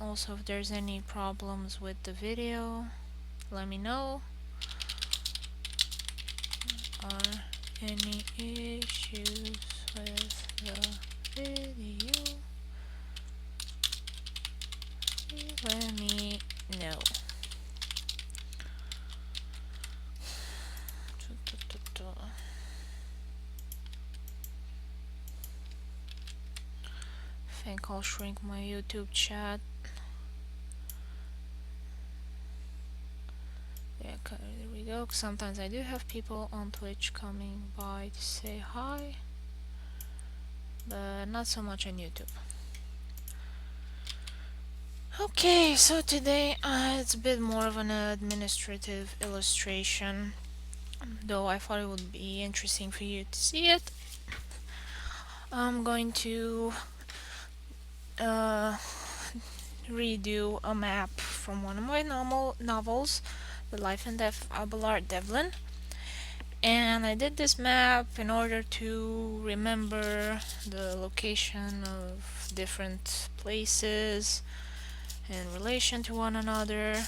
Also, if there's any problems with the video, let me know. Are any issues with the video? Let me know. I think I'll shrink my YouTube chat. Yeah, okay, there we go. Sometimes I do have people on Twitch coming by to say hi, but not so much on YouTube. Okay, so today it's a bit more of an administrative illustration, though I thought it would be interesting for you to see it. I'm going to redo a map from one of my novels, The Life and Death of Abelard Devlin. And I did this map in order to remember the location of different places in relation to one another,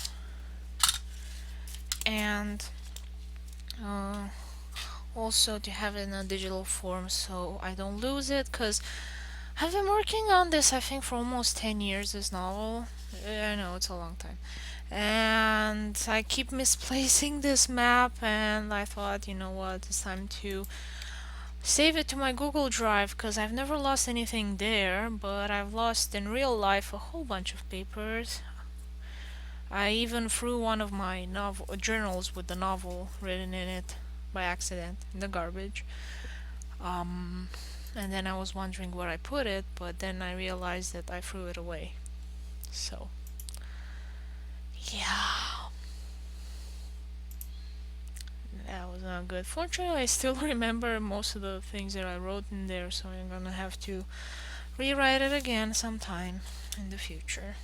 and also to have it in a digital form so I don't lose it, because I've been working on this, I think, for almost 10 years, this novel. I know, it's a long time. And I keep misplacing this map, and I thought, you know what, it's time to save it to my Google Drive, because I've never lost anything there, but I've lost in real life a whole bunch of papers. I even threw one of my journals with the novel written in it by accident in the garbage. And then I was wondering where I put it, but then I realized that I threw it away. So, yeah. That was not good. Fortunately, I still remember most of the things that I wrote in there, so I'm gonna have to rewrite it again sometime in the future.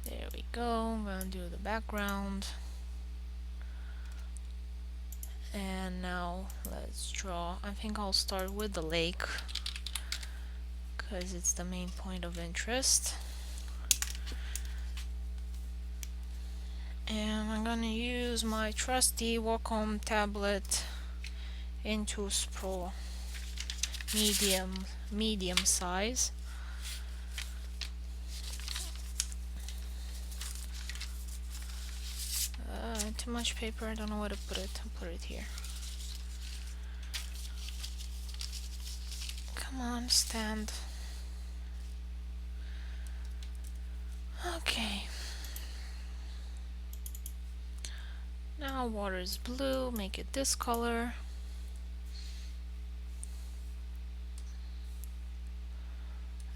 There we go. I'm gonna do the background. And now let's draw. I think I'll start with the lake, because it's the main point of interest. And I'm gonna use my trusty Wacom tablet Intuos Pro medium size. Too much paper, I don't know where to put it. I'll put it here. Come on, stand. Okay. Now water is blue, make it this color.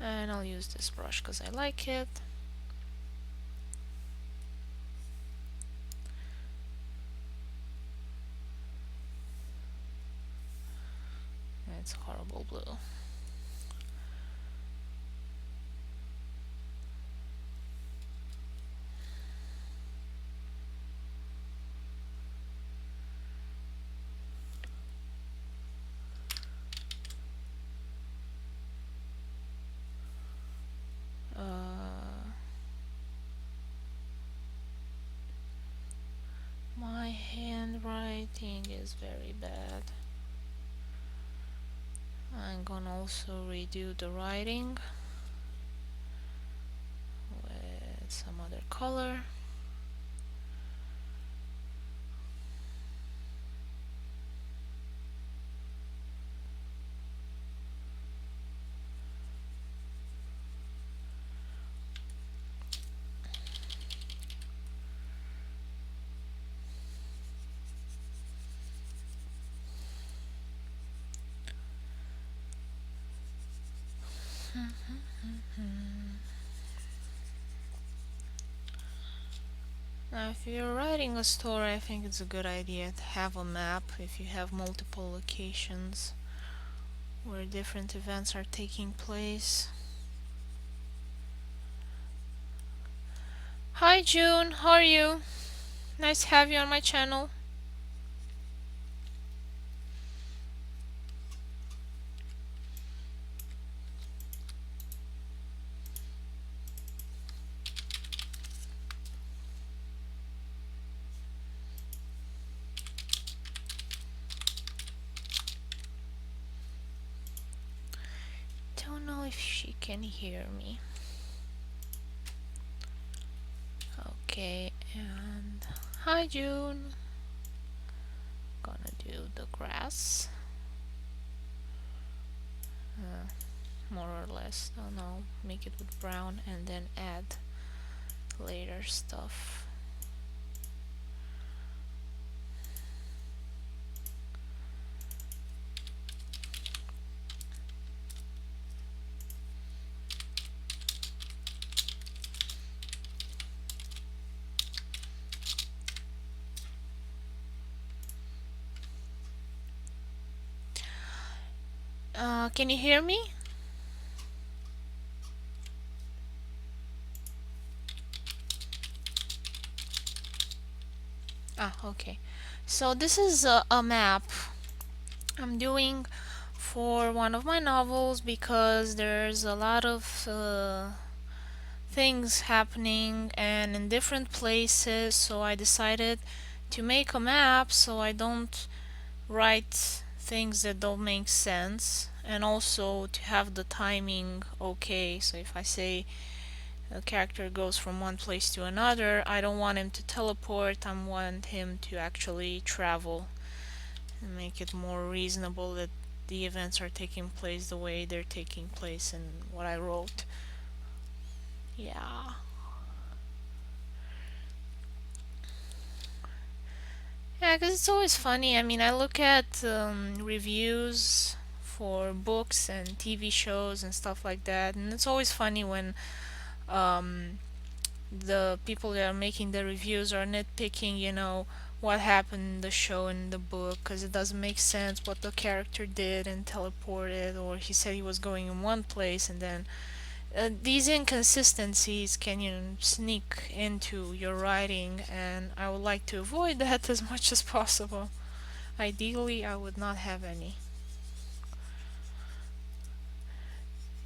And I'll use this brush because I like it. It's horrible blue. My handwriting is very bad. I'm gonna also redo the writing with some other color. Now, if you're writing a story, I think it's a good idea to have a map if you have multiple locations where different events are taking place. Hi June, how are you? Nice to have you on my channel. know if she can hear me. Okay, and hi June. Gonna do the grass. More or less. Oh no, make it with brown and then add later stuff. Can you hear me? Okay. So this is a map I'm doing for one of my novels because there's a lot of things happening and in different places, so I decided to make a map so I don't write things that don't make sense, and also to have the timing okay. So if I say a character goes from one place to another, I don't want him to teleport, I want him to actually travel and make it more reasonable that the events are taking place the way they're taking place in what I wrote. Yeah. Yeah, because it's always funny. I mean, I look at reviews for books and TV shows and stuff like that, and it's always funny when um, the people that are making the reviews are nitpicking, what happened in the show and the book, because it doesn't make sense what the character did and teleported, or he said he was going in one place and then these inconsistencies can sneak into your writing, and I would like to avoid that as much as possible. Ideally, I would not have any.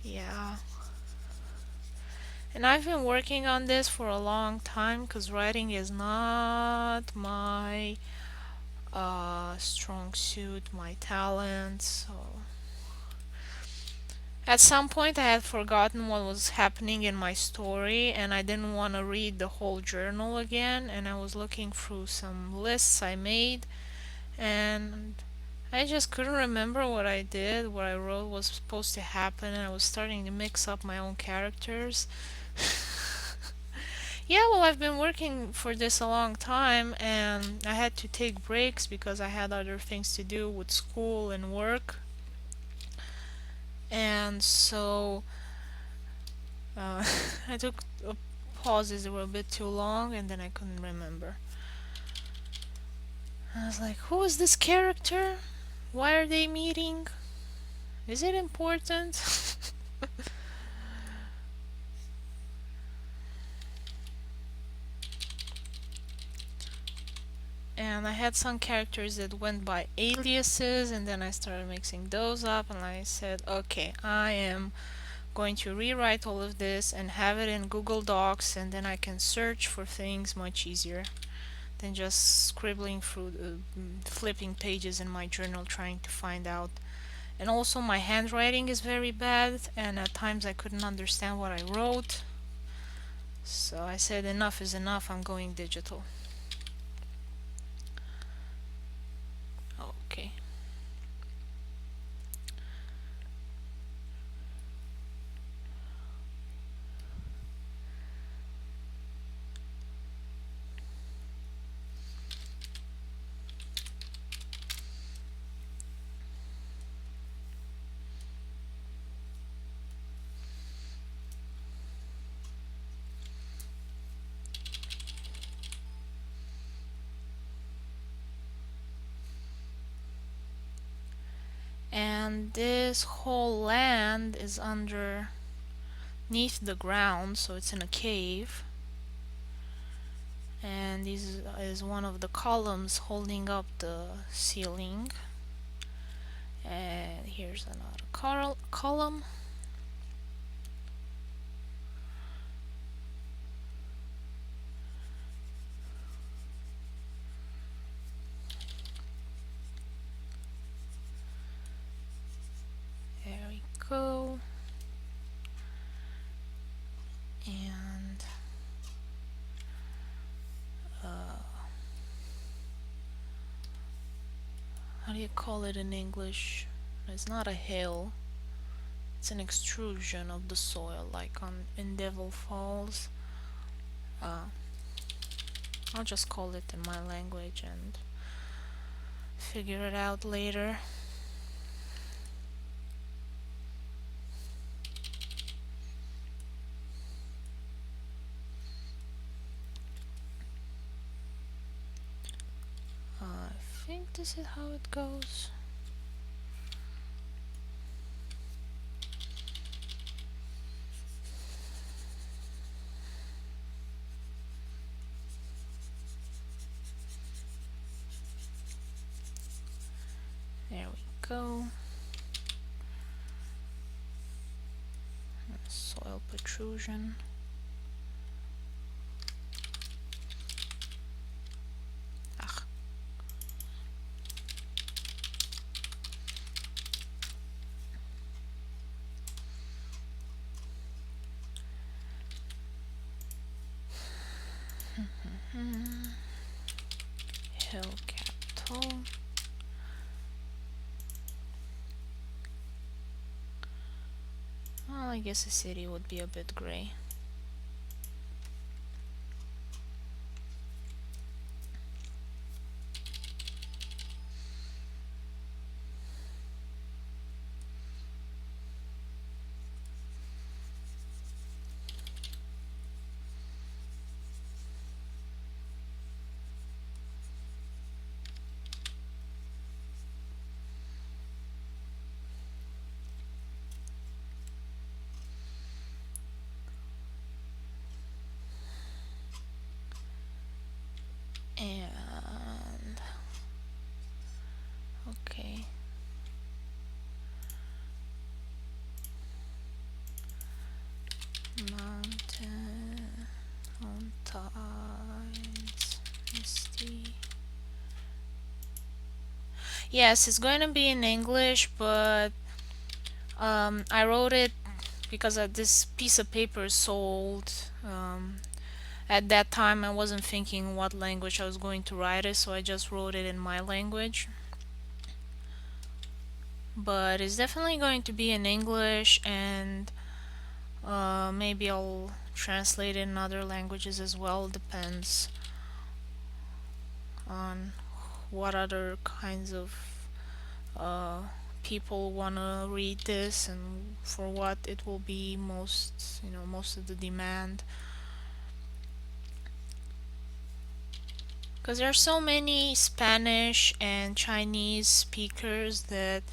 Yeah. And I've been working on this for a long time because writing is not my strong suit, my talent. So at some point, I had forgotten what was happening in my story, and I didn't want to read the whole journal again. And I was looking through some lists I made, and I just couldn't remember what I did, what I wrote was supposed to happen, and I was starting to mix up my own characters. Yeah, well, I've been working for this a long time, and I had to take breaks because I had other things to do with school and work. And so uh, I took pauses that were a bit too long, and then I couldn't remember. I was like, who is this character? Why are they meeting? Is it important? And I had some characters that went by aliases, and then I started mixing those up, and I said, okay, I am going to rewrite all of this and have it in Google Docs, and then I can search for things much easier than just scribbling through flipping pages in my journal trying to find out. And also my handwriting is very bad, and at times I couldn't understand what I wrote. So I said enough is enough, I'm going digital. Okay. And this whole land is underneath the ground, so it's in a cave. And this is one of the columns holding up the ceiling. And here's another column. There we go. how do you call it in English? It's not a hill. It's an extrusion of the soil, like on in Devil Falls. Uh, I'll just call it in my language and figure it out later. I think this is how it goes. There we go. Soil protrusion. Ach. Hill capital. Well, I guess a city would be a bit gray. And okay. Mountain on tides, misty. Yes, it's going to be in English, but I wrote it because this piece of paper is sold. At that time, I wasn't thinking what language I was going to write it, so I just wrote it in my language. But it's definitely going to be in English, and maybe I'll translate it in other languages as well. Depends on what other kinds of uh, people want to read this and for what it will be most of the demand. Because there are so many Spanish and Chinese speakers that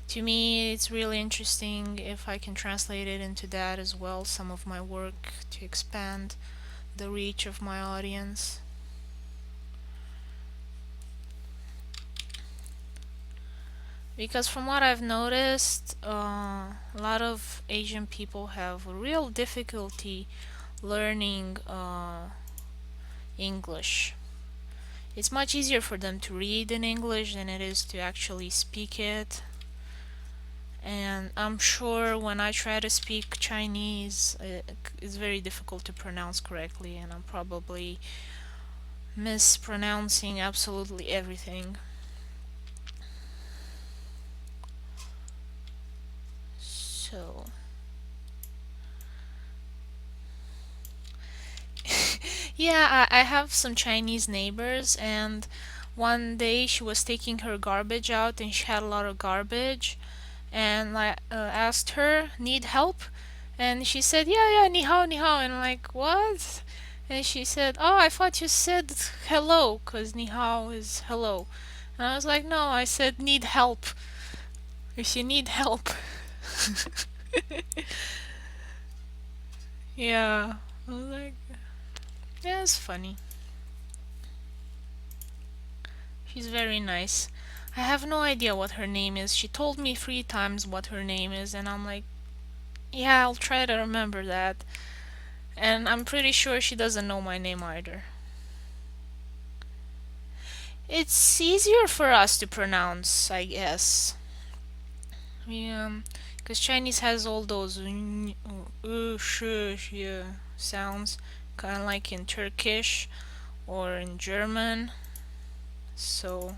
to me it's really interesting if I can translate it into that as well, some of my work, to expand the reach of my audience. Because from what I've noticed, a lot of Asian people have real difficulty learning English. It's much easier for them to read in English than it is to actually speak it. And I'm sure when I try to speak Chinese, it's very difficult to pronounce correctly, and I'm probably mispronouncing absolutely everything. So, yeah, I have some Chinese neighbors, and one day she was taking her garbage out, and she had a lot of garbage, and I asked her, "Need help?" And she said, "Yeah, yeah, ni hao, ni hao." And I'm like, "What?" And she said, "Oh, I thought you said hello, 'cause ni hao is hello." And I was like, "No, I said need help. If you need help." Yeah. I was like, yeah, it's funny. She's very nice. I have no idea what her name is. She told me 3 times what her name is, and I'm like, yeah, I'll try to remember that. And I'm pretty sure she doesn't know my name either. It's easier for us to pronounce, I guess. Yeah, because Chinese has all those yeah, sounds, kind of like in Turkish or in German. So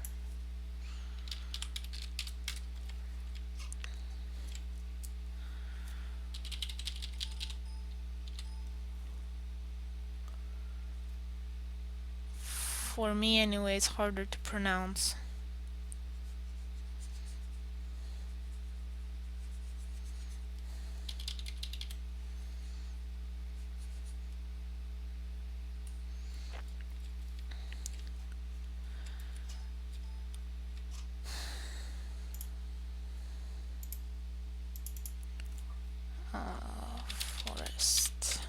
For me anyway, it's harder to pronounce. Forest.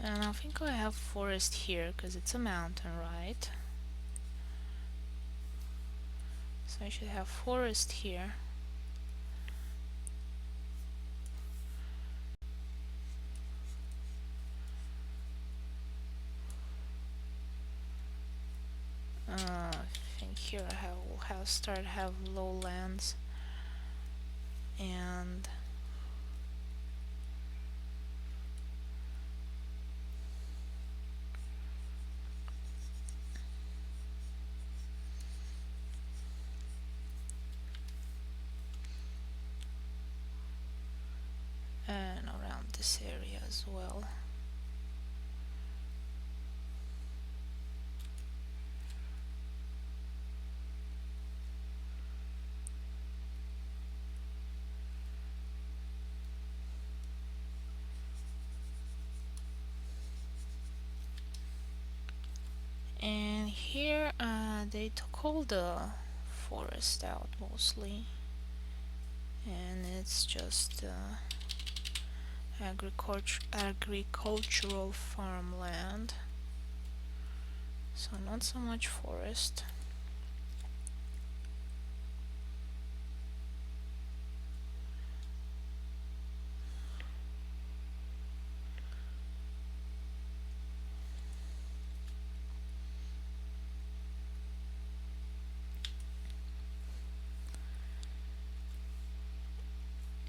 And I think I have forest here because it's a mountain, right? So I should have forest here. I think here I will have lowlands and around this area as well. And here they took all the forest out mostly, and it's just agricultural farmland, so not so much forest.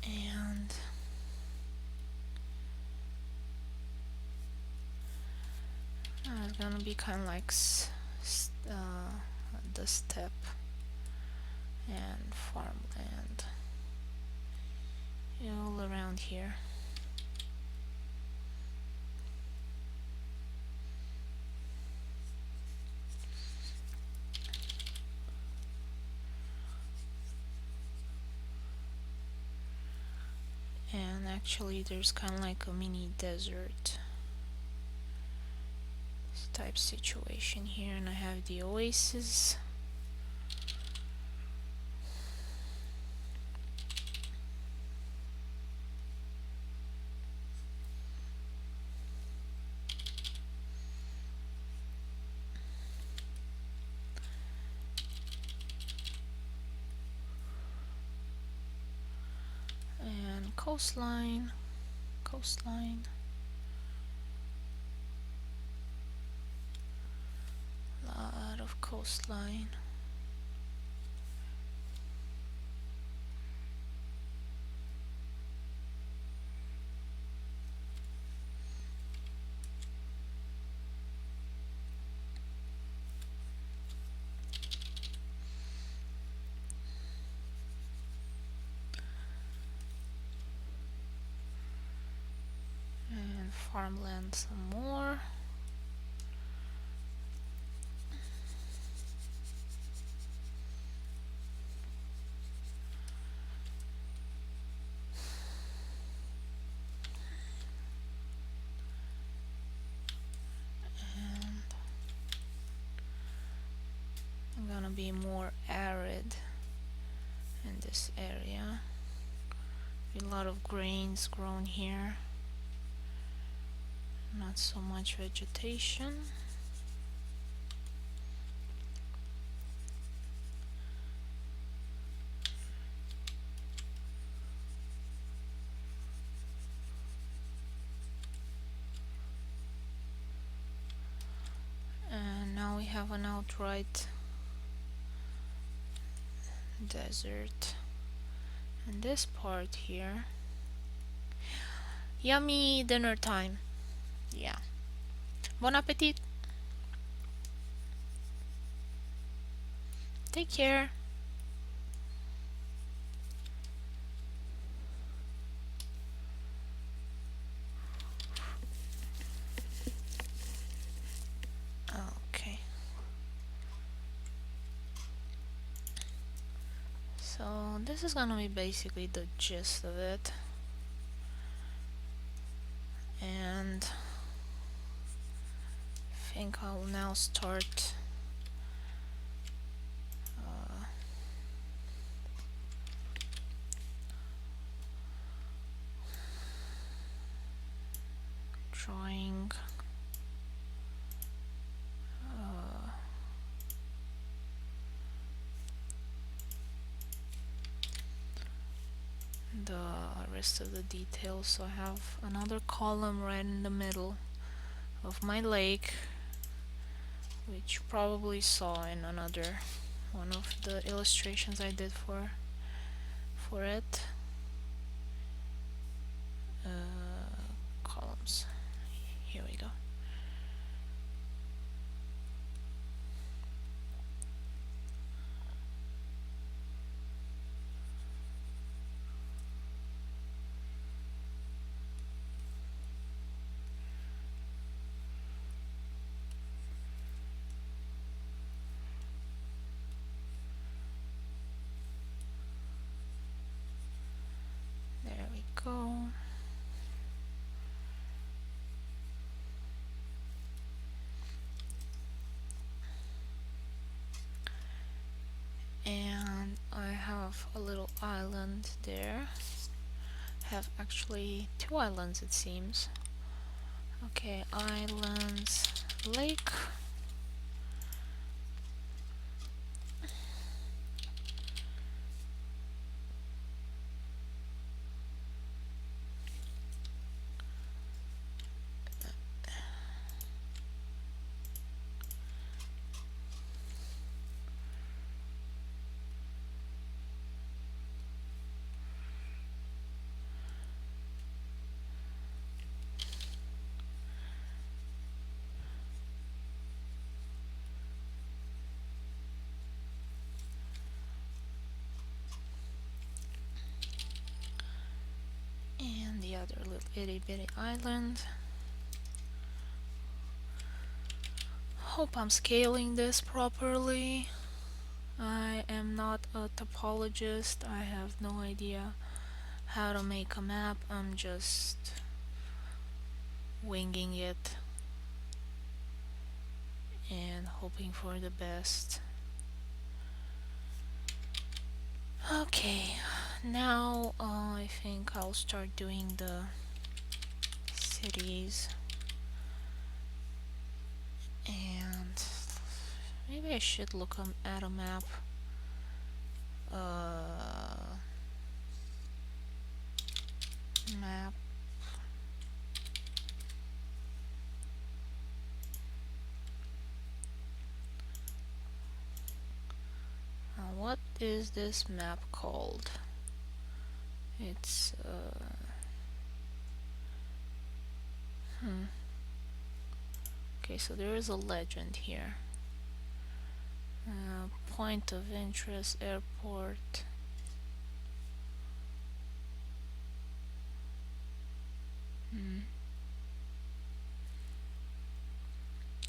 And it's gonna be kind of like the steppe and farmland all around here. And actually there's kind of like a mini desert type situation here, and I have the oasis. And coastline. Lot of coastline. And farmland some more. Gonna be more arid in this area. A lot of grains grown here, not so much vegetation. And now we have an outright desert. And this part here, yummy dinner time. Yeah, bon appetit. Take care. So this is gonna be basically the gist of it, and I think I'll now start drawing the rest of the details. So I have another column right in the middle of my lake, which you probably saw in another one of the illustrations I did for it. Columns. Here we go. There we go. And I have a little island there. Have actually two islands, it seems. Okay, islands, lake. And the other little itty bitty island. Hope I'm scaling this properly. I am not a topologist. I have no idea how to make a map. I'm just winging it and hoping for the best. Okay, now I think I'll start doing the cities, and maybe I should look at a map. Map. What is this map called? It's okay, so there is a legend here. Point of interest, airport.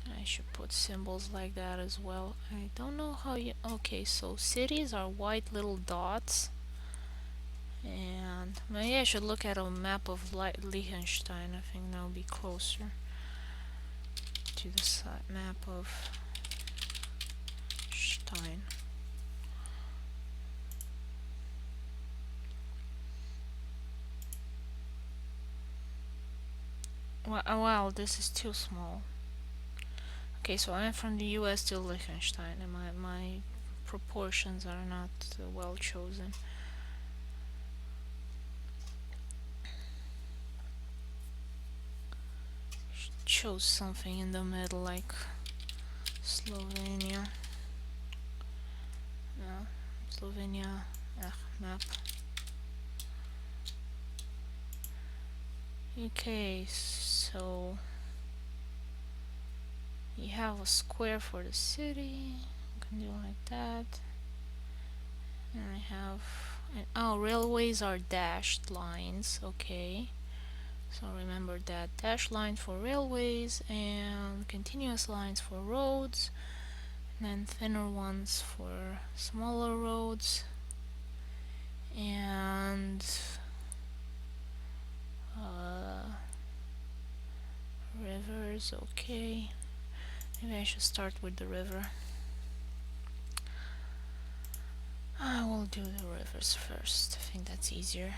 I should put symbols like that as well. I don't know how you... Okay, so cities are white little dots. And maybe I should look at a map of Liechtenstein. I think that would be closer to the map of Stein. Wow, this is too small. Okay, so I'm from the US to Liechtenstein, and my proportions are not well chosen. Chose something in the middle, like Slovenia. No, Slovenia. Map. Okay, so you have a square for the city. You can do like that. And I have... oh, railways are dashed lines. Okay. So remember that. Dashed line for railways and continuous lines for roads. And then thinner ones for smaller roads. And rivers, okay. Maybe I should start with the river. I will do the rivers first. I think that's easier.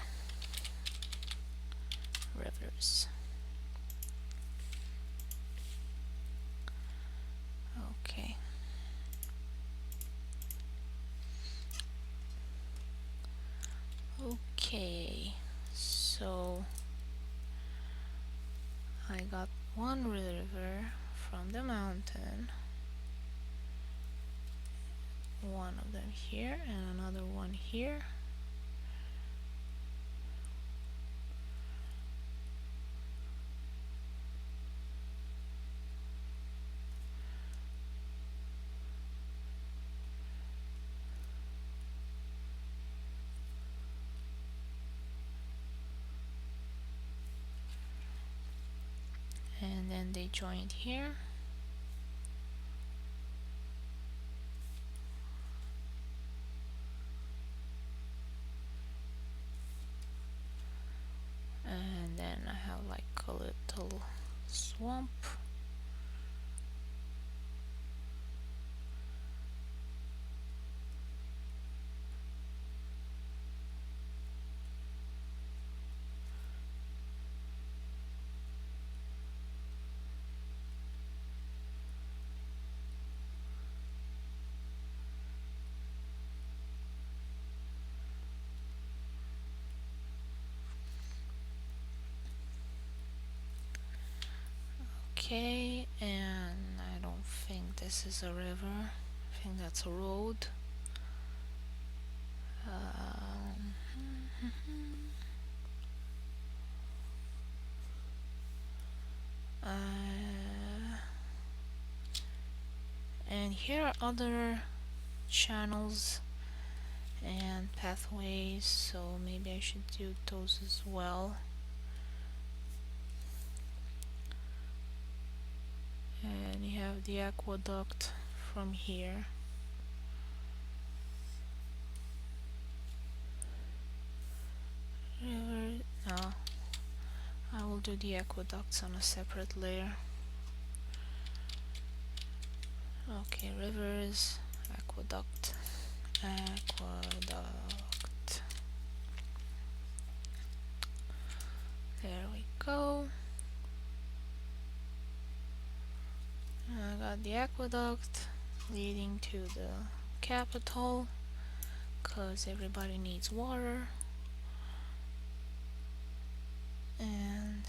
Rivers. Okay. Okay. So I got one river from the mountain. One of them here and another one here. And then they joined here. And then I have like a little swamp. Okay, and I don't think this is a river. I think that's a road. Um, and here are other channels and pathways, so maybe I should do those as well. And you have the aqueduct from here. River, no, I will do the aqueducts on a separate layer. Okay, rivers, aqueduct, aqueduct. There we go. I got the aqueduct leading to the capital, cause everybody needs water. And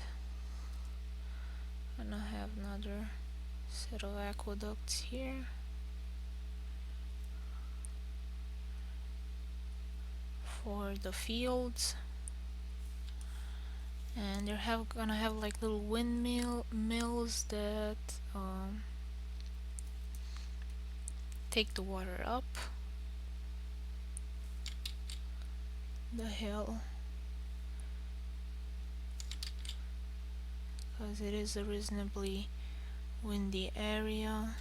I have another set of aqueducts here for the fields. And they're gonna have like little mills that take the water up the hill, because it is a reasonably windy area.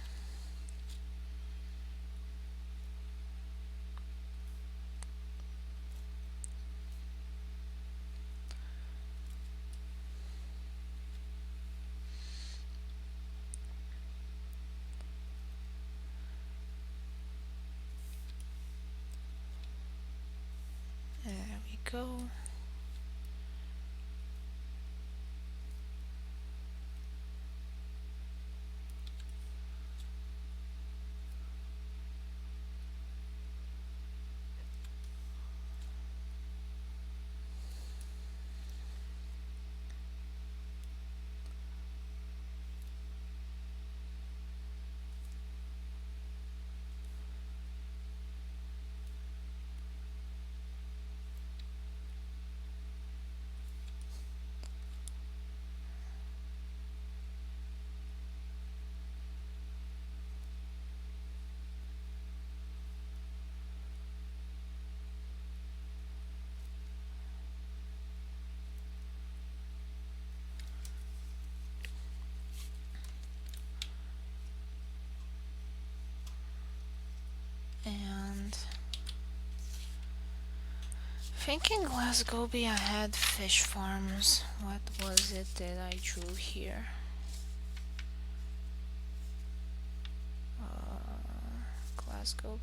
There we go. think in Glasgow I had fish farms. What was it that I drew here? Glasgow.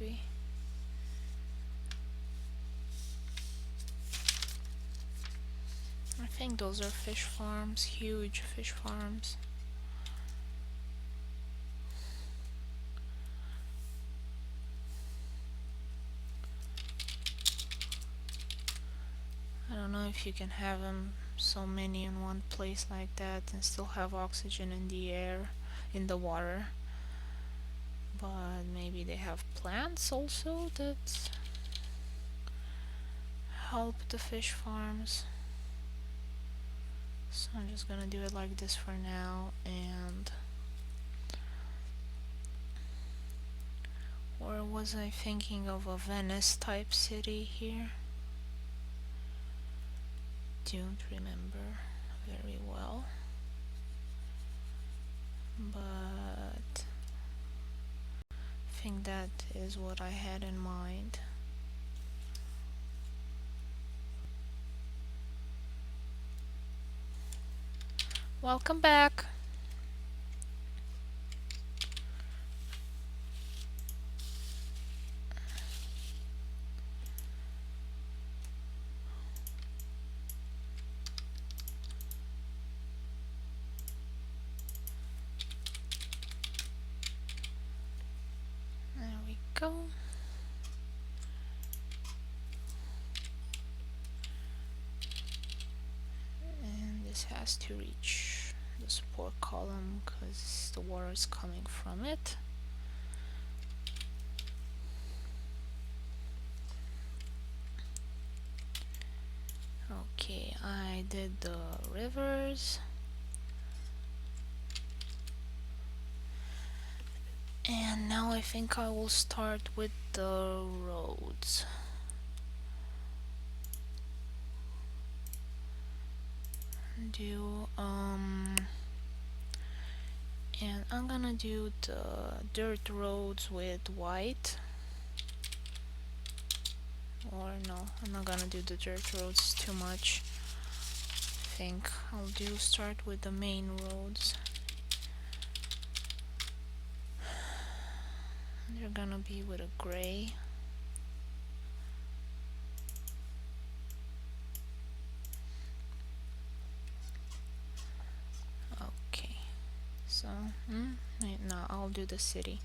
I think those are fish farms, huge fish farms. I don't know if you can have them so many in one place like that and still have oxygen in the air, in the water. But maybe they have plants also that help the fish farms. So I'm just gonna do it like this for now. And or was I thinking of a Venice type city here? Don't remember very well, but I think that is what I had in mind. Welcome back. There we go. And this has to reach the support column because the water is coming from it. Okay, I did the rivers. And now I think I will start with the roads. And I'm gonna do the dirt roads with white. Or no, I'm not gonna do the dirt roads too much. I think I'll start with the main roads. They're gonna be with a gray. Okay, so no, I'll do the city.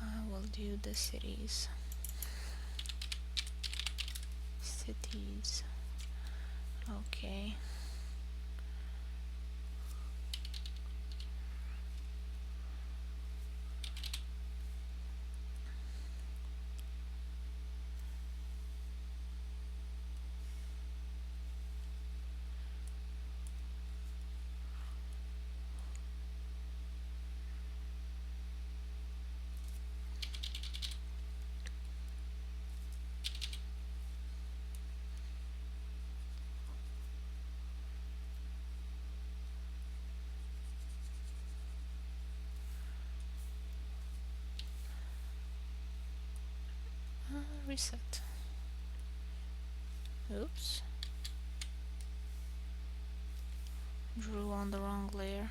I will do the cities. Okay. Reset. Oops. Drew on the wrong layer.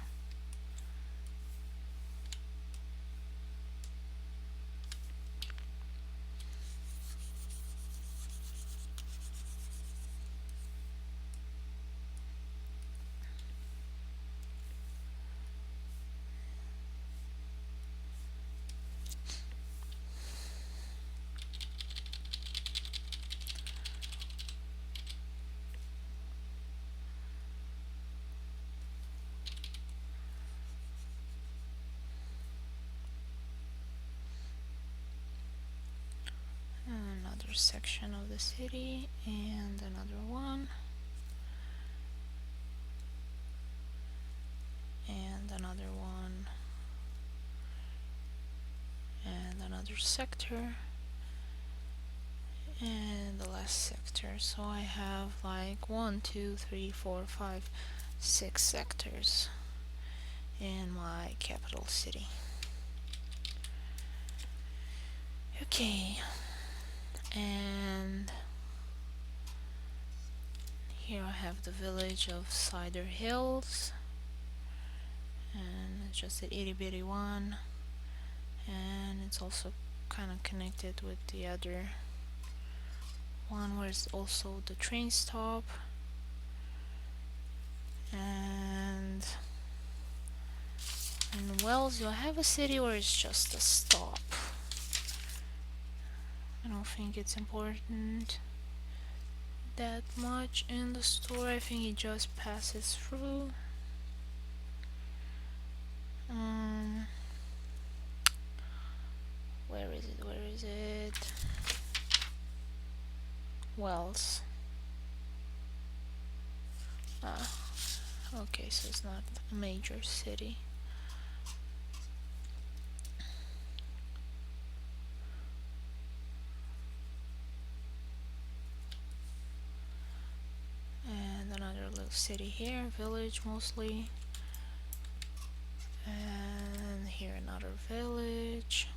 Another section of the city and another one and another one and another sector and the last sector. So I have like 1, 2, 3, 4, 5, 6 sectors in my capital city. Okay, and Here I have the village of Cider Hills, and it's just an itty bitty one, and it's also kind of connected with the other one where it's also the train stop. And in Wells you'll have a city where it's just a stop. I don't think it's important that much in the store. I think it just passes through. Where is it? Where is it? Wells. Ah, okay, so it's not a major city. And another little city here, village mostly. And here another village.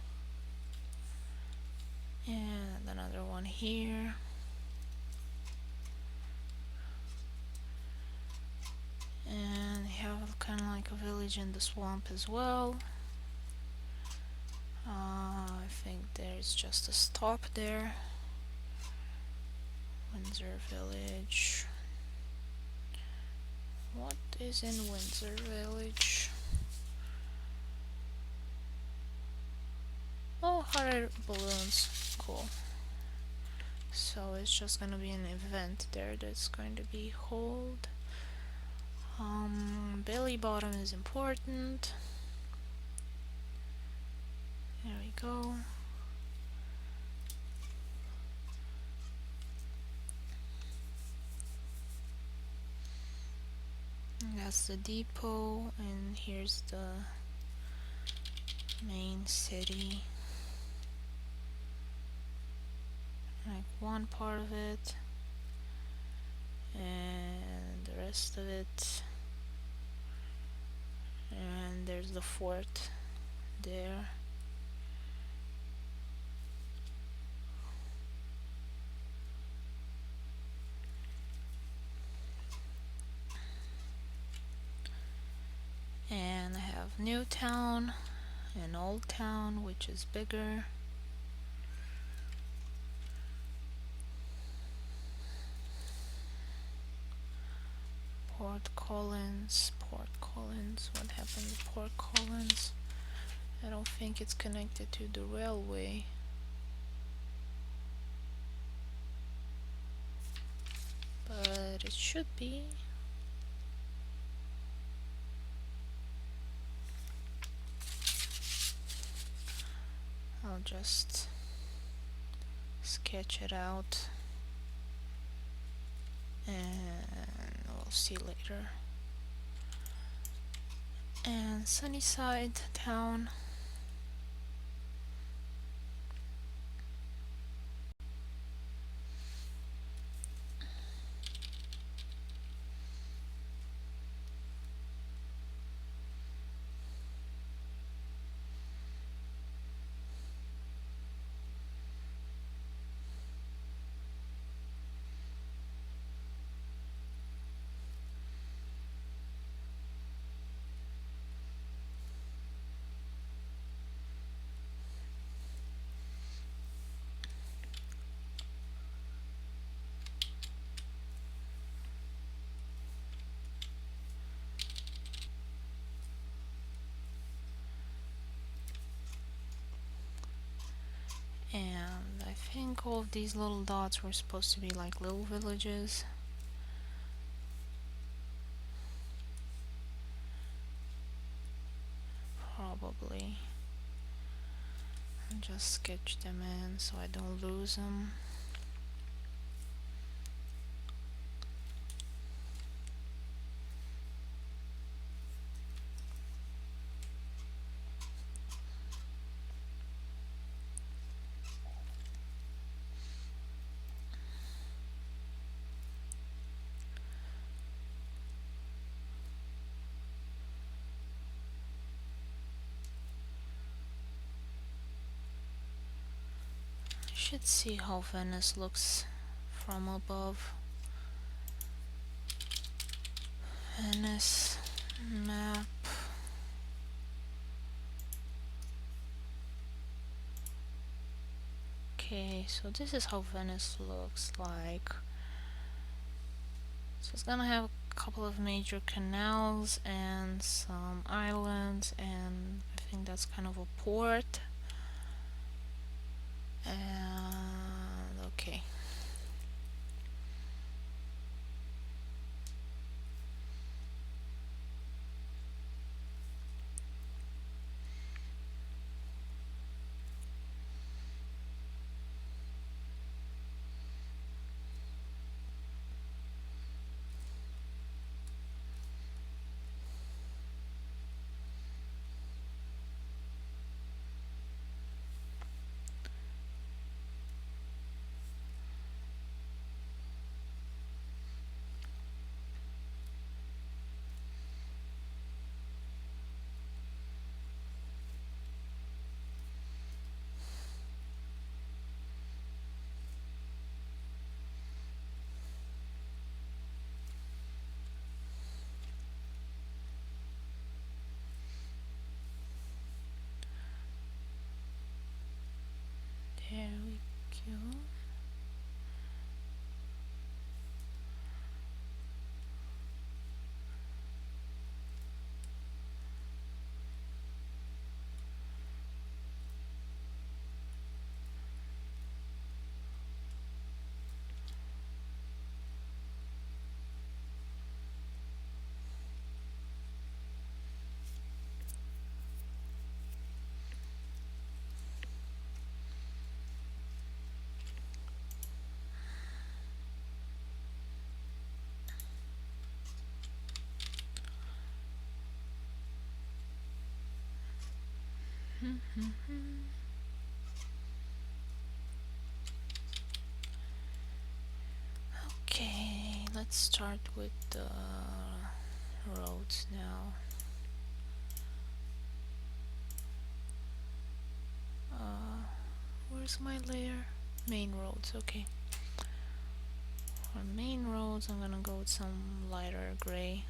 And another one here. And have kind of like a village in the swamp as well. I think there's just a stop there. Windsor Village. What is in Windsor Village? Oh, hot air balloons. Cool. So it's just gonna be an event there that's going to be held. Belly bottom is important. There we go. And that's the depot, and here's the main city. Like one part of it, and the rest of it, and there's the fort there. And I have New Town and Old Town, which is bigger. Port Collins. What happened to Port Collins? I don't think it's connected to the railway. But it should be. I'll just sketch it out and we'll see later. And Sunnyside Town. And I think all of these little dots were supposed to be like little villages. Probably. I'll just sketch them in so I don't lose them. You should see how Venice looks from above. Venice map. Okay, so this is how Venice looks like. So it's gonna have a couple of major canals and some islands, and I think that's kind of a port. And okay. There we go. Okay, let's start with the roads now. Where's my layer? Main roads, okay. For main roads, I'm gonna go with some lighter gray.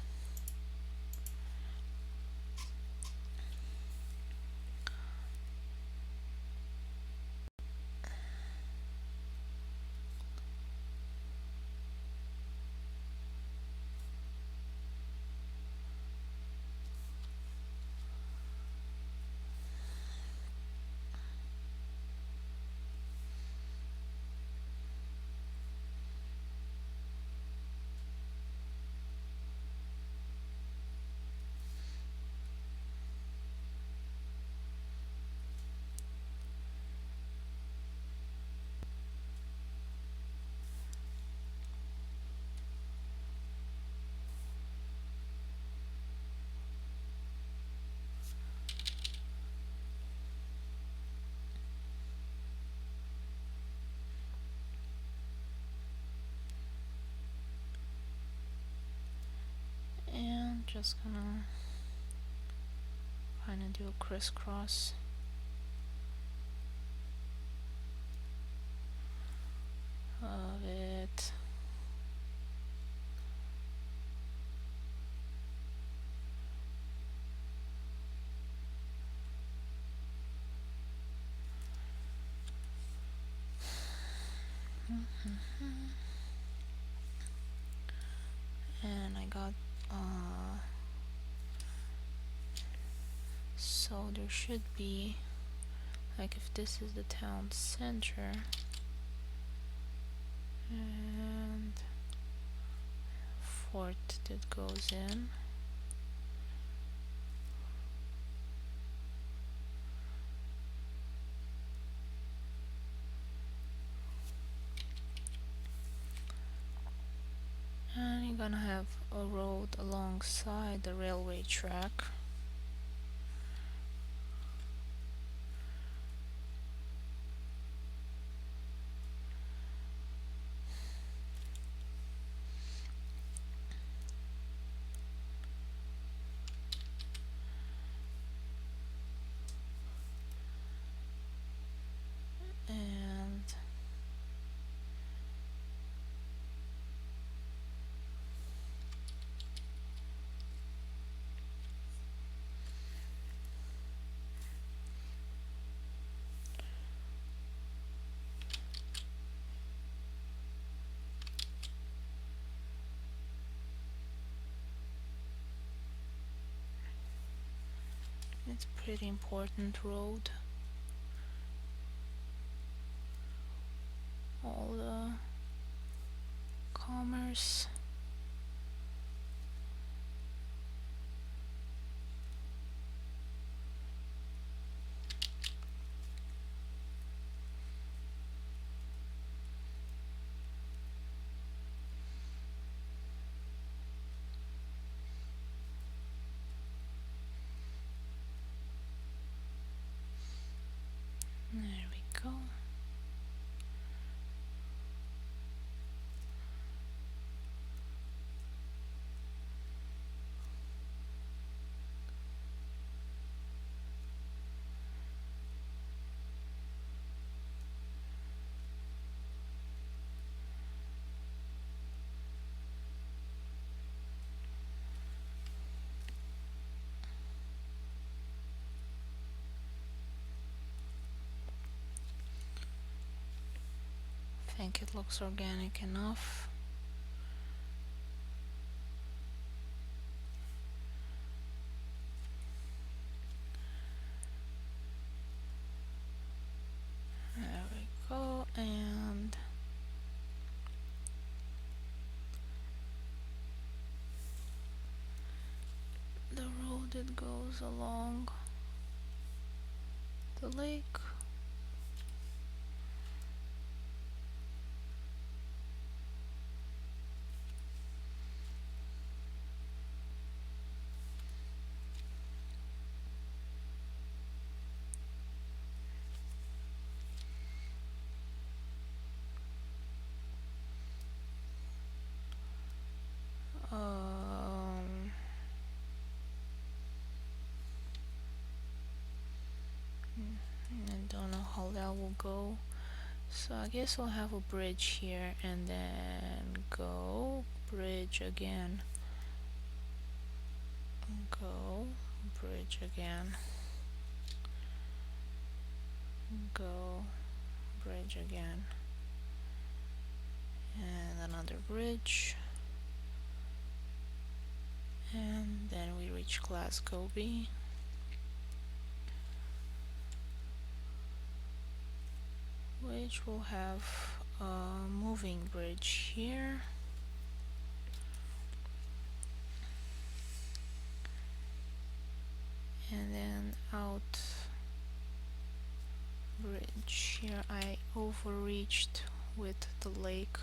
And just gonna kind of do a crisscross. Of it. And I got so there should be, like, if this is the town center and fort that goes in, and you're gonna have a road alongside the railway track. And It's a pretty important road. All the commerce. There we go. I think it looks organic enough. There we go, and the road that goes along the lake. I don't know how that will go. So I guess we'll have a bridge here and then go bridge again. Go bridge again. Go bridge again. And another bridge. And then we reach Glasgow B. Which will have a moving bridge here. And then out bridge here. I overreached with the lake,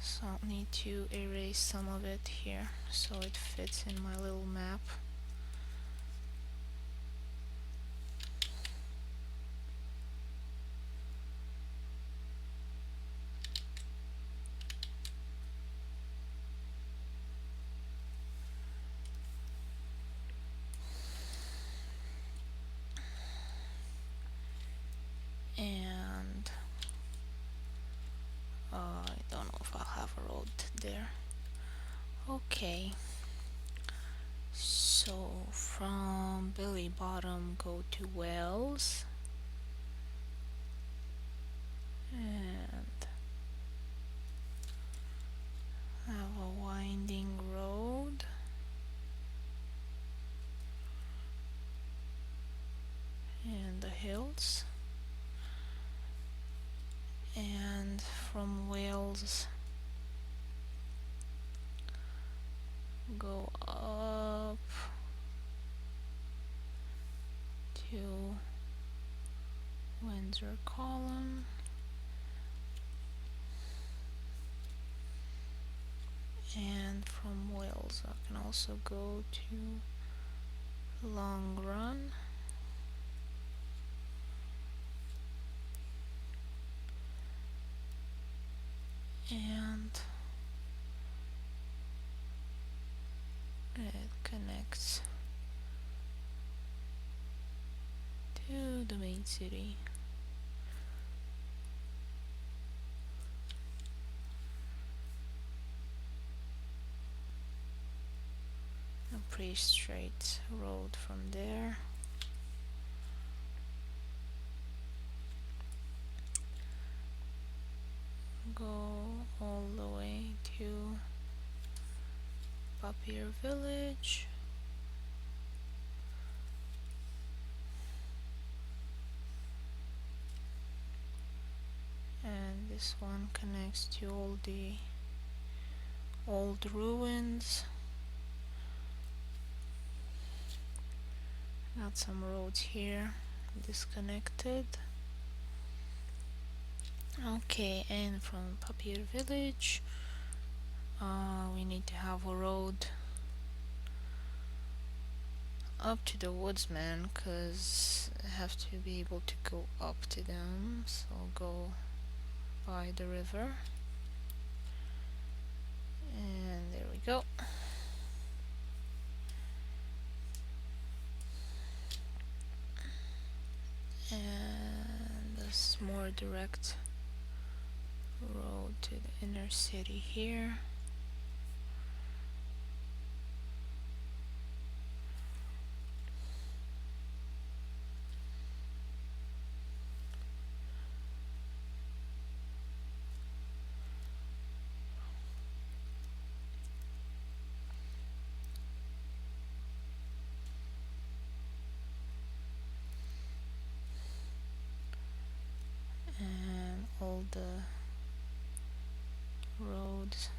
so I'll need to erase some of it here so it fits in my little map. And I don't know if I'll have a road there. Okay, so from Billy Bottom go to Wells, and have a winding road. And the hills. And from Wales go up to Windsor Column, and from Wales I can also go to Long Run, and it connects to the main city. A pretty straight road from there. Go all the way to Papier Village, this one connects to all the old ruins. Got some roads here disconnected. Okay, and from Papier Village we need to have a road up to the woodsman, because I have to be able to go up to them, so I'll go by the river, and there we go. And this more direct road to the inner city here. And all the roads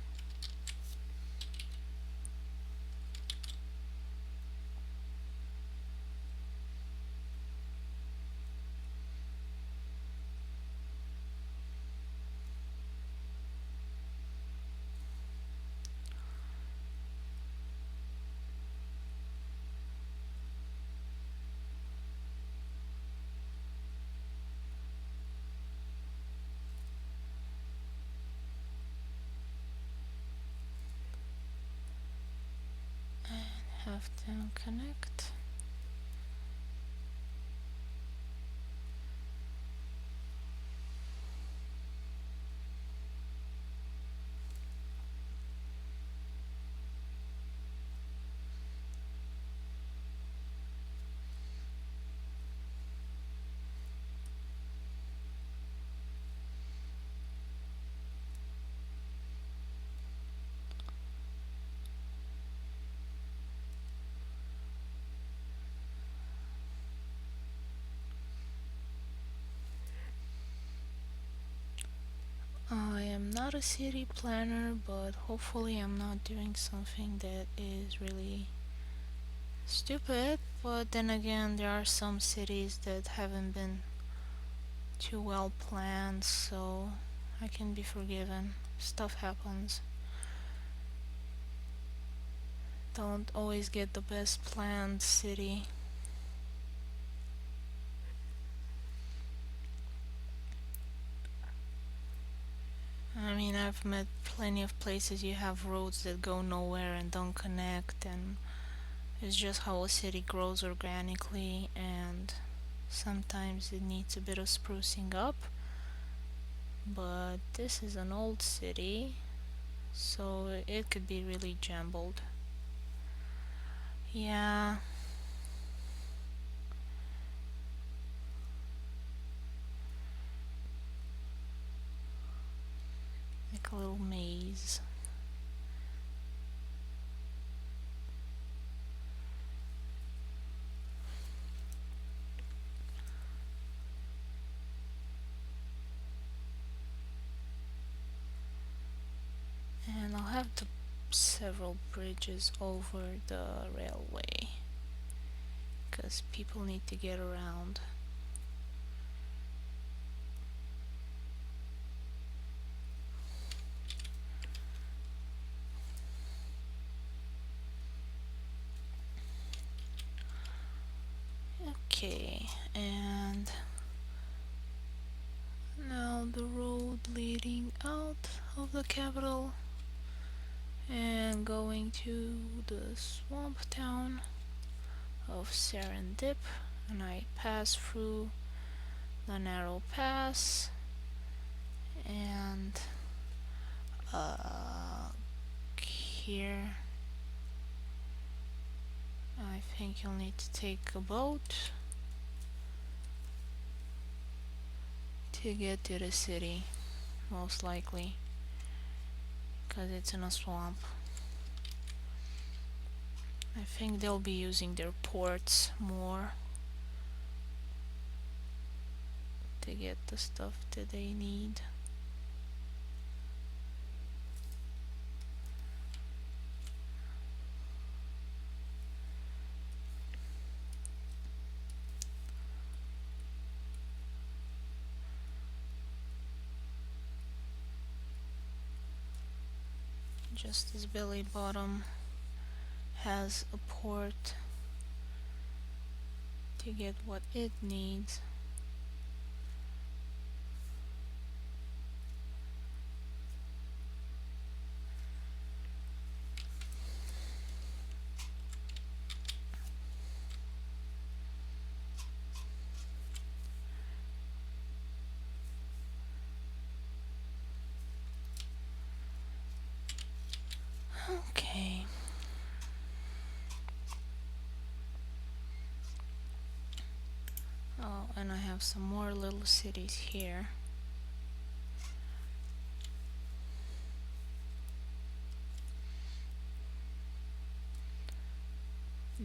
have to connect. I am not a city planner, but hopefully I'm not doing something that is really stupid. But then again, there are some cities that haven't been too well planned, so I can be forgiven. Stuff happens. Don't always get the best planned city. I mean, I've met plenty of places you have roads that go nowhere and don't connect, and it's just how a city grows organically, and sometimes it needs a bit of sprucing up. But this is an old city, so it could be really jumbled. Yeah. Like a little maze. And I'll have several bridges over the railway, because people need to get around. Okay, and now the road leading out of the capital and going to the swamp town of Serendip, and I pass through the narrow pass, and here I think you'll need to take a boat to get to the city, most likely, because it's in a swamp. I think they'll be using their ports more to get the stuff that they need. just as belly bottom has a port to get what it needs. Okay. Oh, and I have some more little cities here.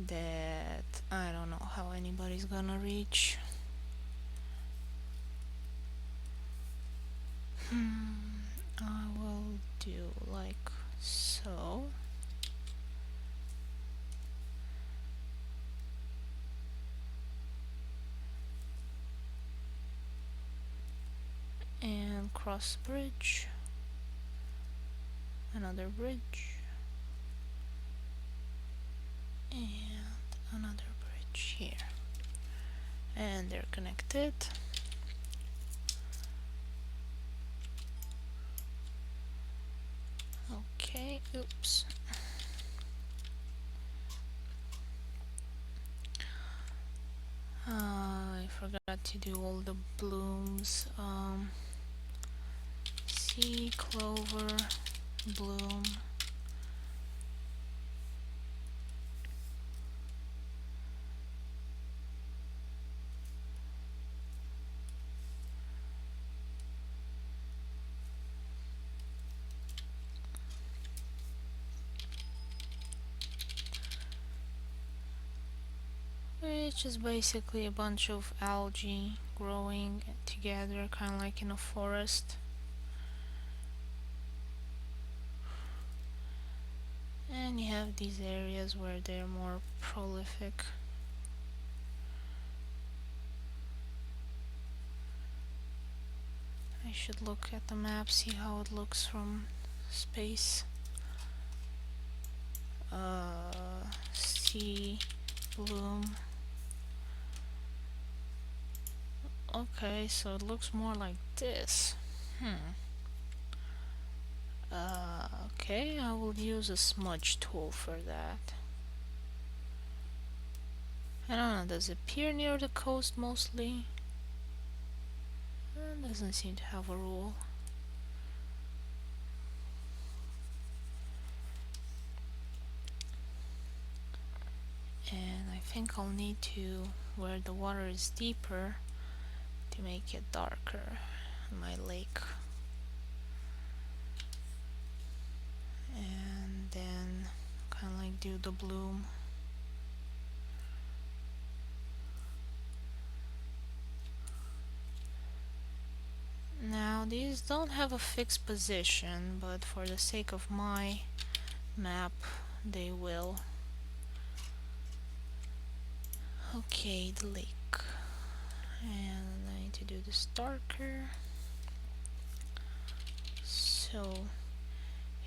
That I don't know how anybody's gonna reach. I will do like so. And cross bridge. Another bridge. And another bridge here. And they're connected. Okay, oops. I forgot to do all the blooms. Sea clover bloom. Which is basically a bunch of algae growing together, kind of like in a forest. And you have these areas where they're more prolific. I should look at the map, see how it looks from space. Sea bloom. Okay, so it looks more like this. Okay, I will use a smudge tool for that. I don't know, does it appear near the coast mostly? It doesn't seem to have a rule. And I think I'll need to, where the water is deeper, to make it darker in my lake. And then kind of like do the bloom. Now these don't have a fixed position, but for the sake of my map they will. Okay, the lake. And I need to do this darker. So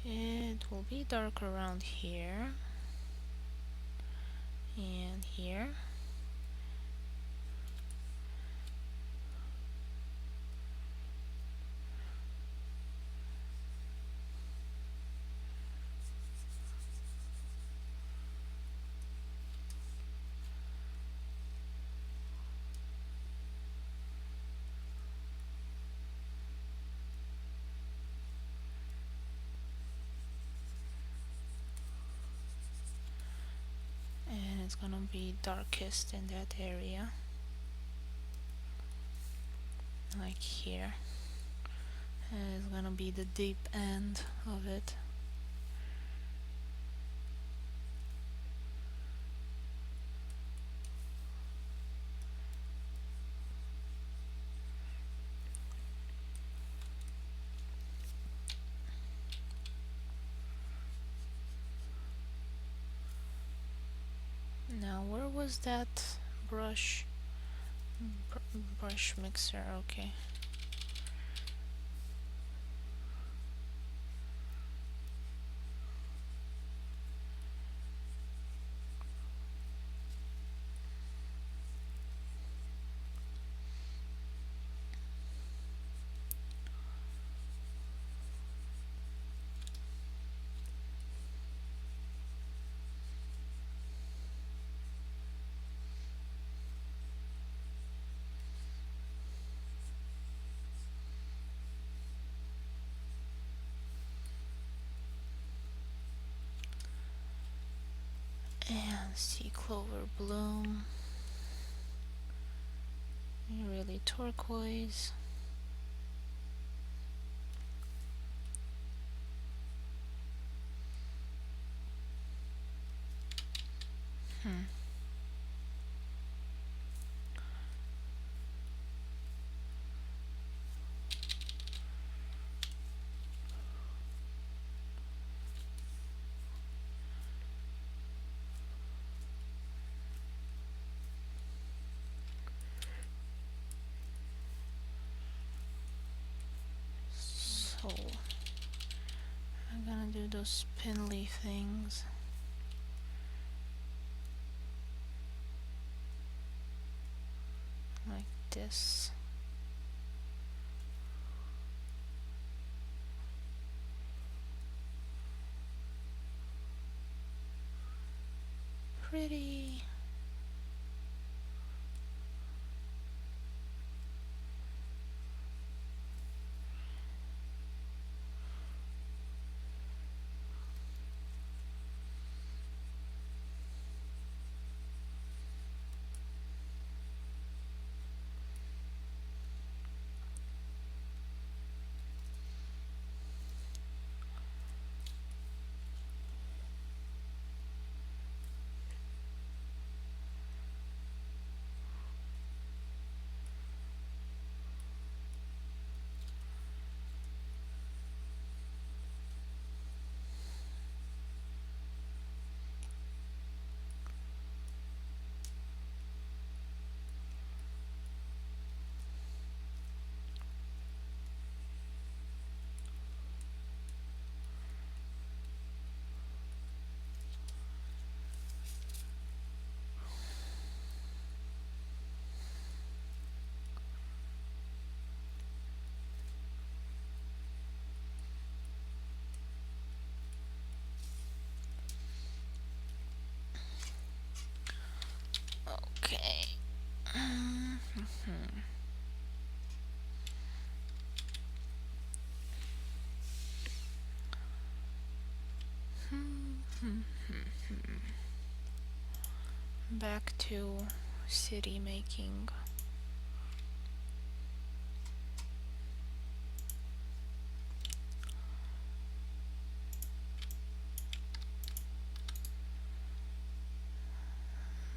it will be dark around here and here. And it's gonna be darkest in that area, like here. And it's gonna be the deep end of it. Now where was that brush brush mixer? Okay. Sea clover bloom. Really turquoise. So I'm gonna do those spindly things. Like this. Pretty. Okay. Back to city making.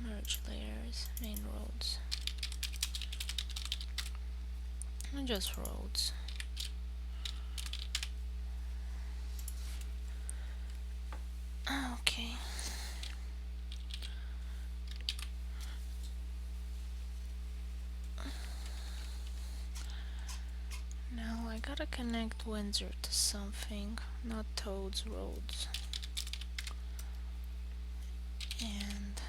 Merge layers, main roads. And just roads. Okay. Now I gotta connect Windsor to something, not Toad's roads. And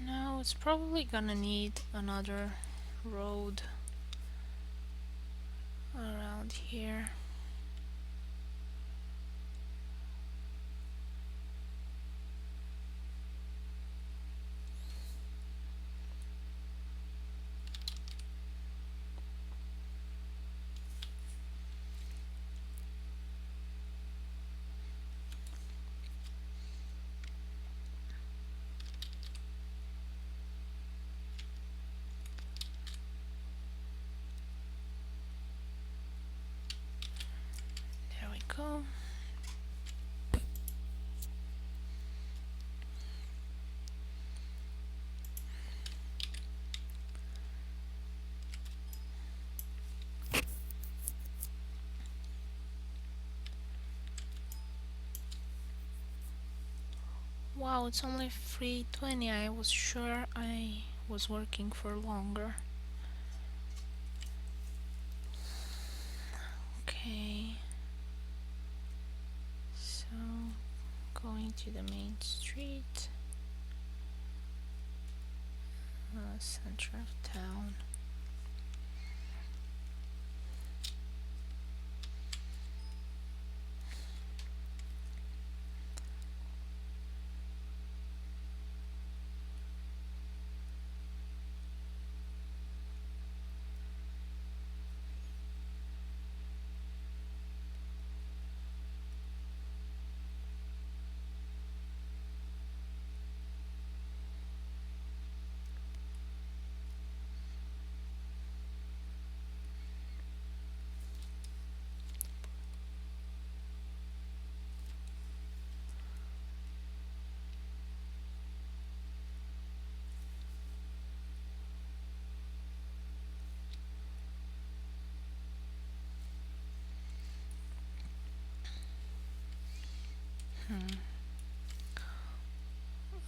now it's probably gonna need another road around here. There we go. Wow, it's only 3:20. I was sure I was working for longer. Okay. to the main street, center of town.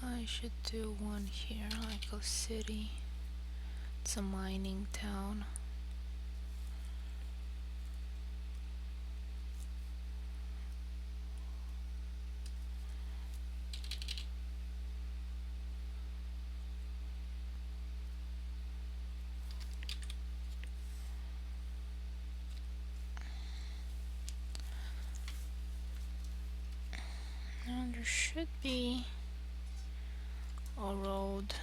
I should do one here, like a city. It's a mining town. And there should be a road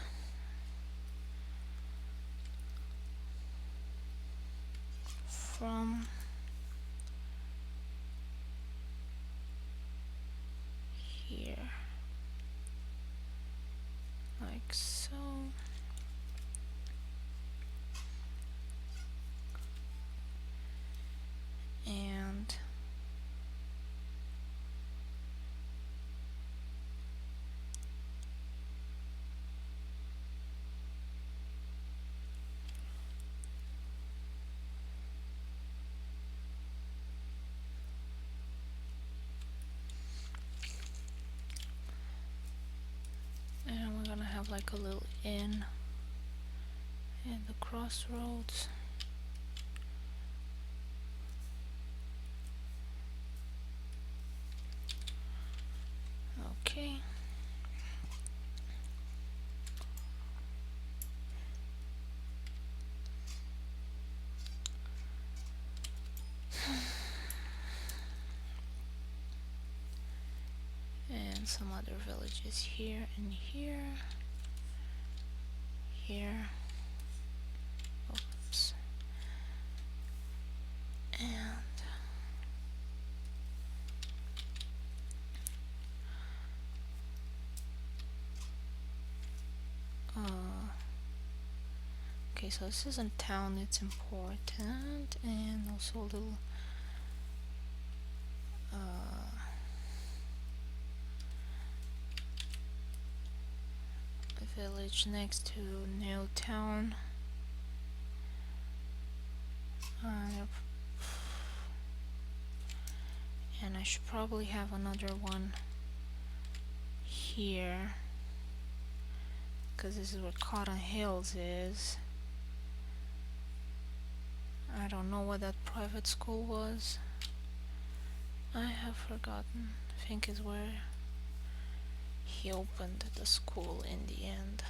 from here, like so. And we're gonna have like a little inn at the crossroads. Okay. And some other villages here and here. Here. Oops. And okay, so this is a town, it's important, and also a little village next to New Town. And I should probably have another one here, because this is where Cotton Hills is. I don't know what that private school was. I have forgotten. I think it's where he opened the school in the end.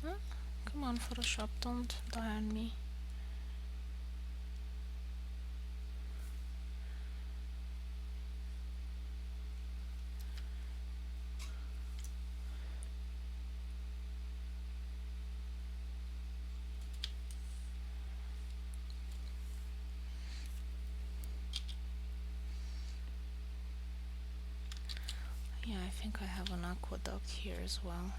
Huh? Come on, Photoshop, don't die on me. Yeah, I think I have an aqueduct here as well.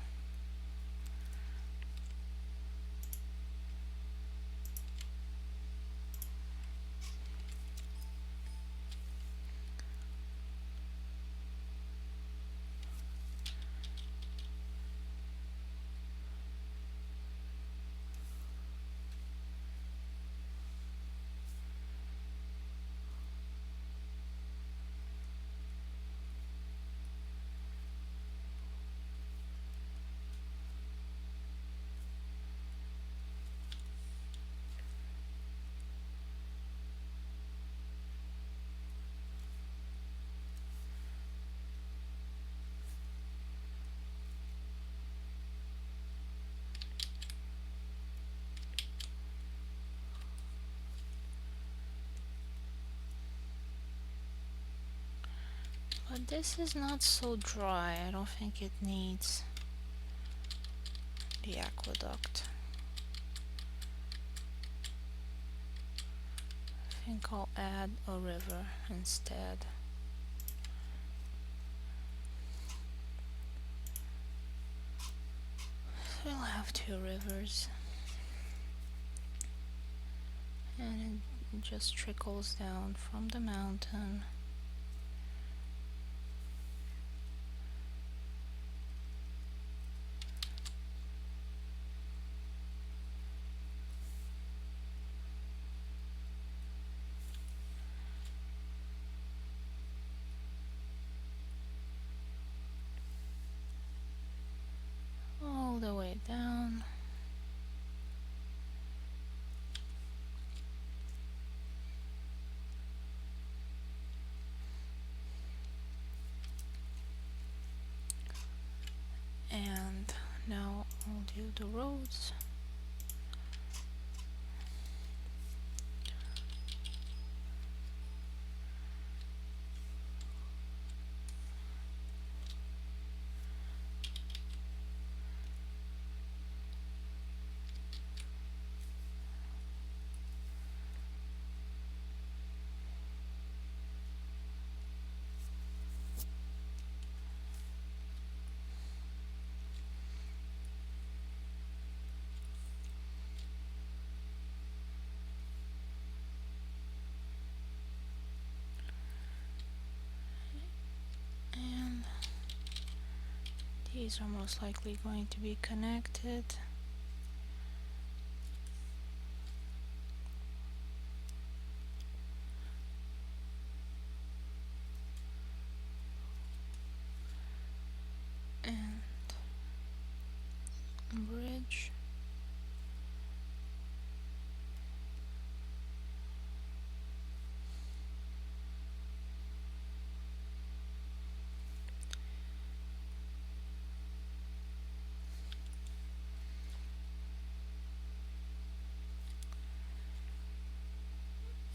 But this is not so dry. I don't think it needs the aqueduct. I think I'll add a river instead. So we'll have 2 rivers. And it just trickles down from the mountain. All the way down. And now I'll do the roads. And these are most likely going to be connected. And bridge.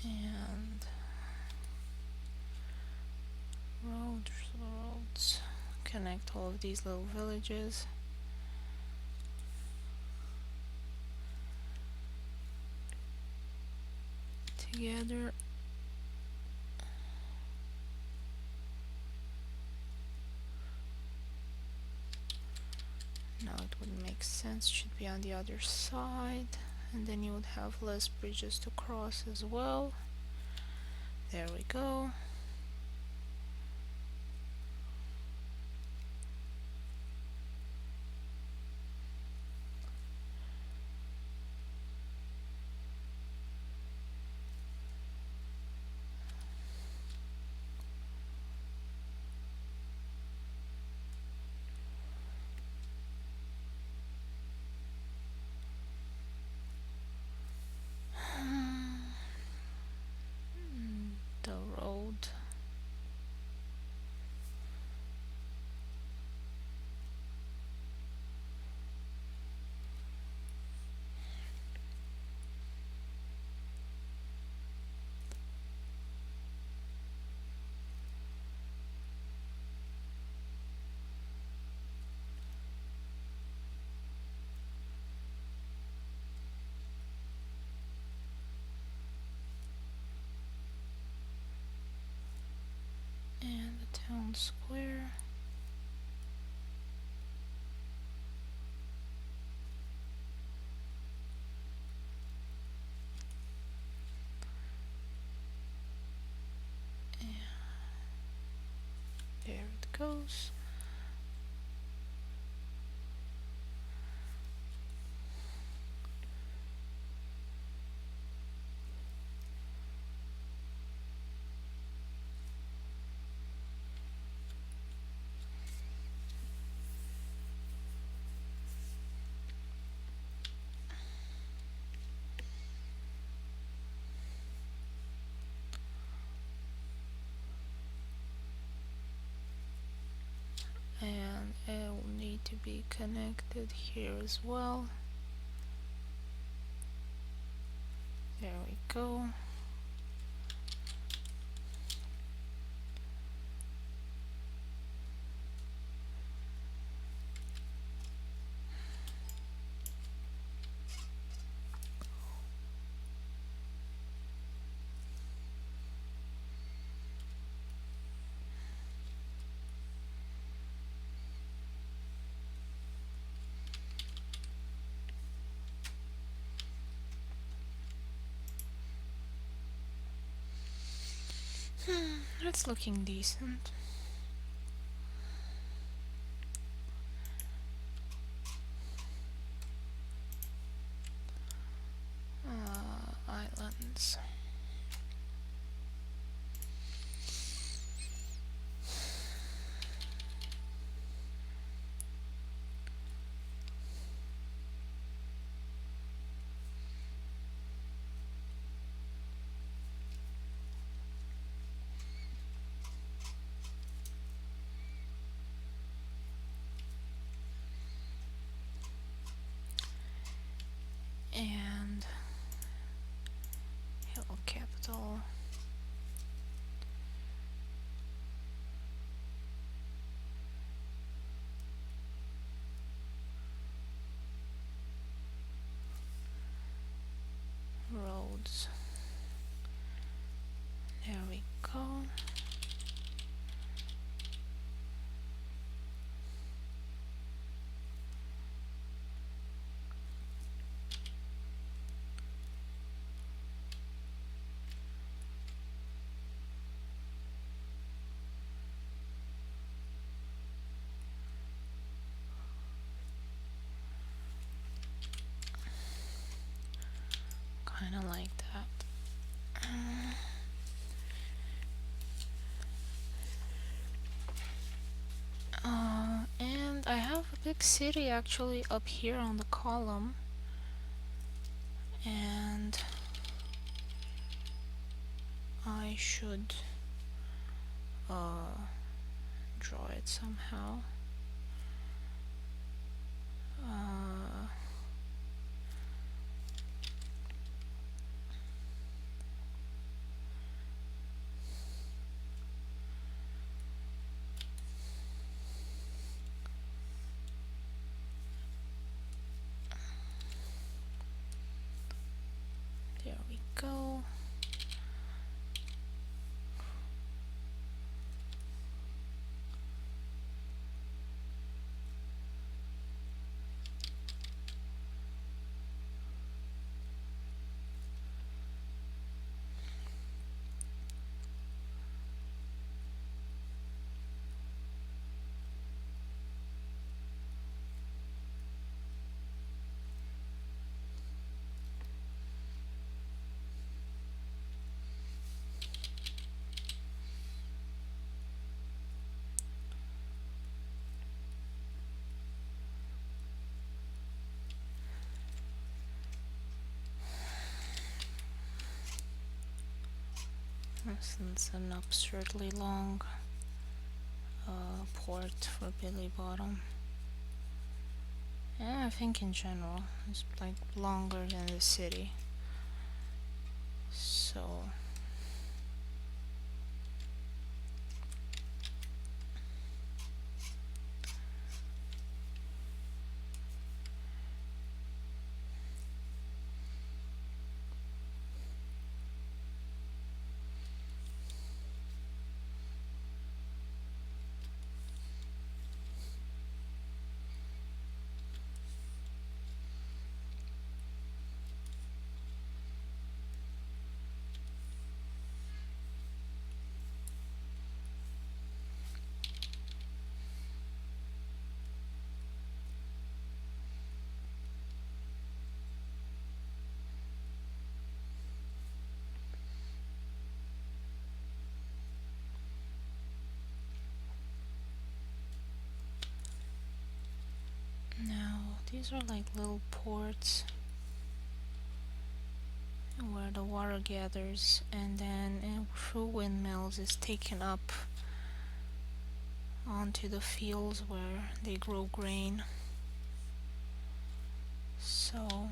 And roads. Connect all of these little villages. Together. No, it wouldn't make sense. Should be on the other side. And then you would have less bridges to cross as well. There we go. The road. And the town square. And there it goes. And it will need to be connected here as well. There we go. It's looking decent. Islands. And hill capital. Roads. There we go. Kind of like that. And I have a big city actually up here on the column, and I should draw it somehow. There we go. This is an absurdly long port for Billy Bottom. Yeah, I think in general it's like longer than the city. So now these are like little ports where the water gathers, and then through windmills is taken up onto the fields where they grow grain. So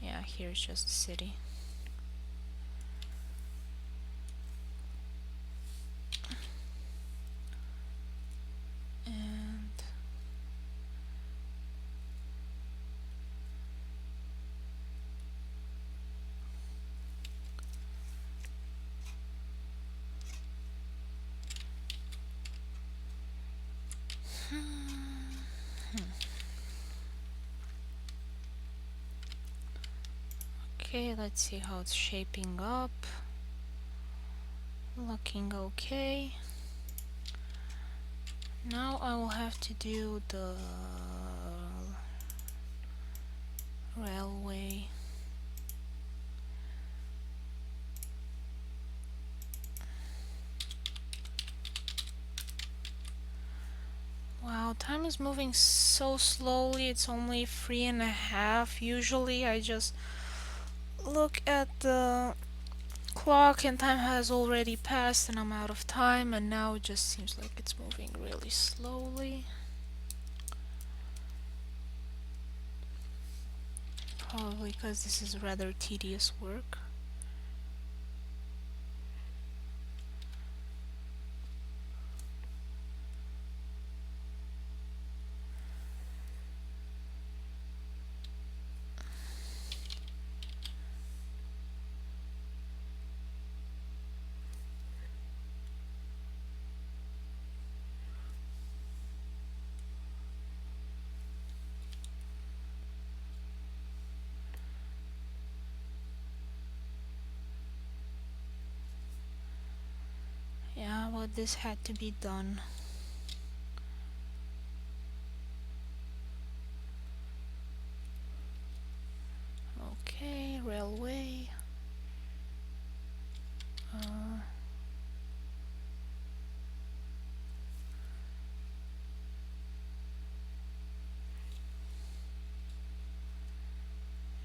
yeah, here's just the city. And Okay, let's see how it's shaping up. Looking okay. Now I will have to do the railway. Wow, time is moving so slowly. It's only 3:30. Usually I just look at the clock and time has already passed and I'm out of time, and now it just seems like it's moving really slowly. Probably because this is rather tedious work. Yeah, but this had to be done. Okay, railway.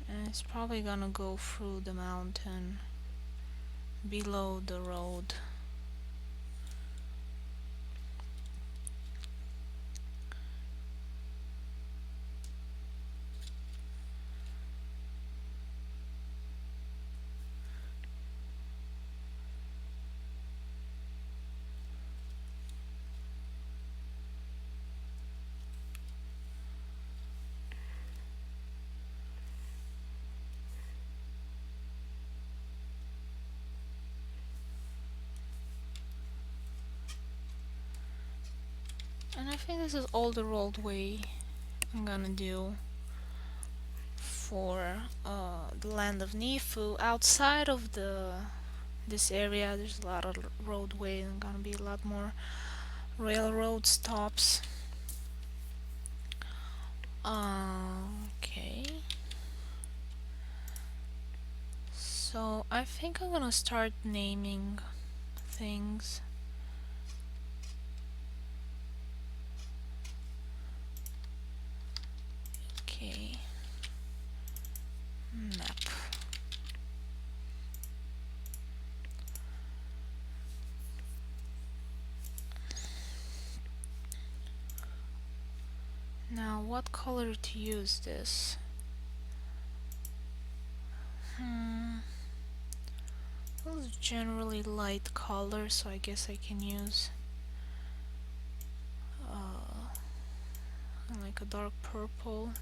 And it's probably gonna go through the mountain below the road. And I think this is all the roadway I'm gonna do for the land of Niifu. Outside of this area, there's a lot of roadway and gonna be a lot more railroad stops. Okay. So I think I'm gonna start naming things. Okay. Map. Now, what color to use this? Well, it's generally light color, so I guess I can use like a dark purple.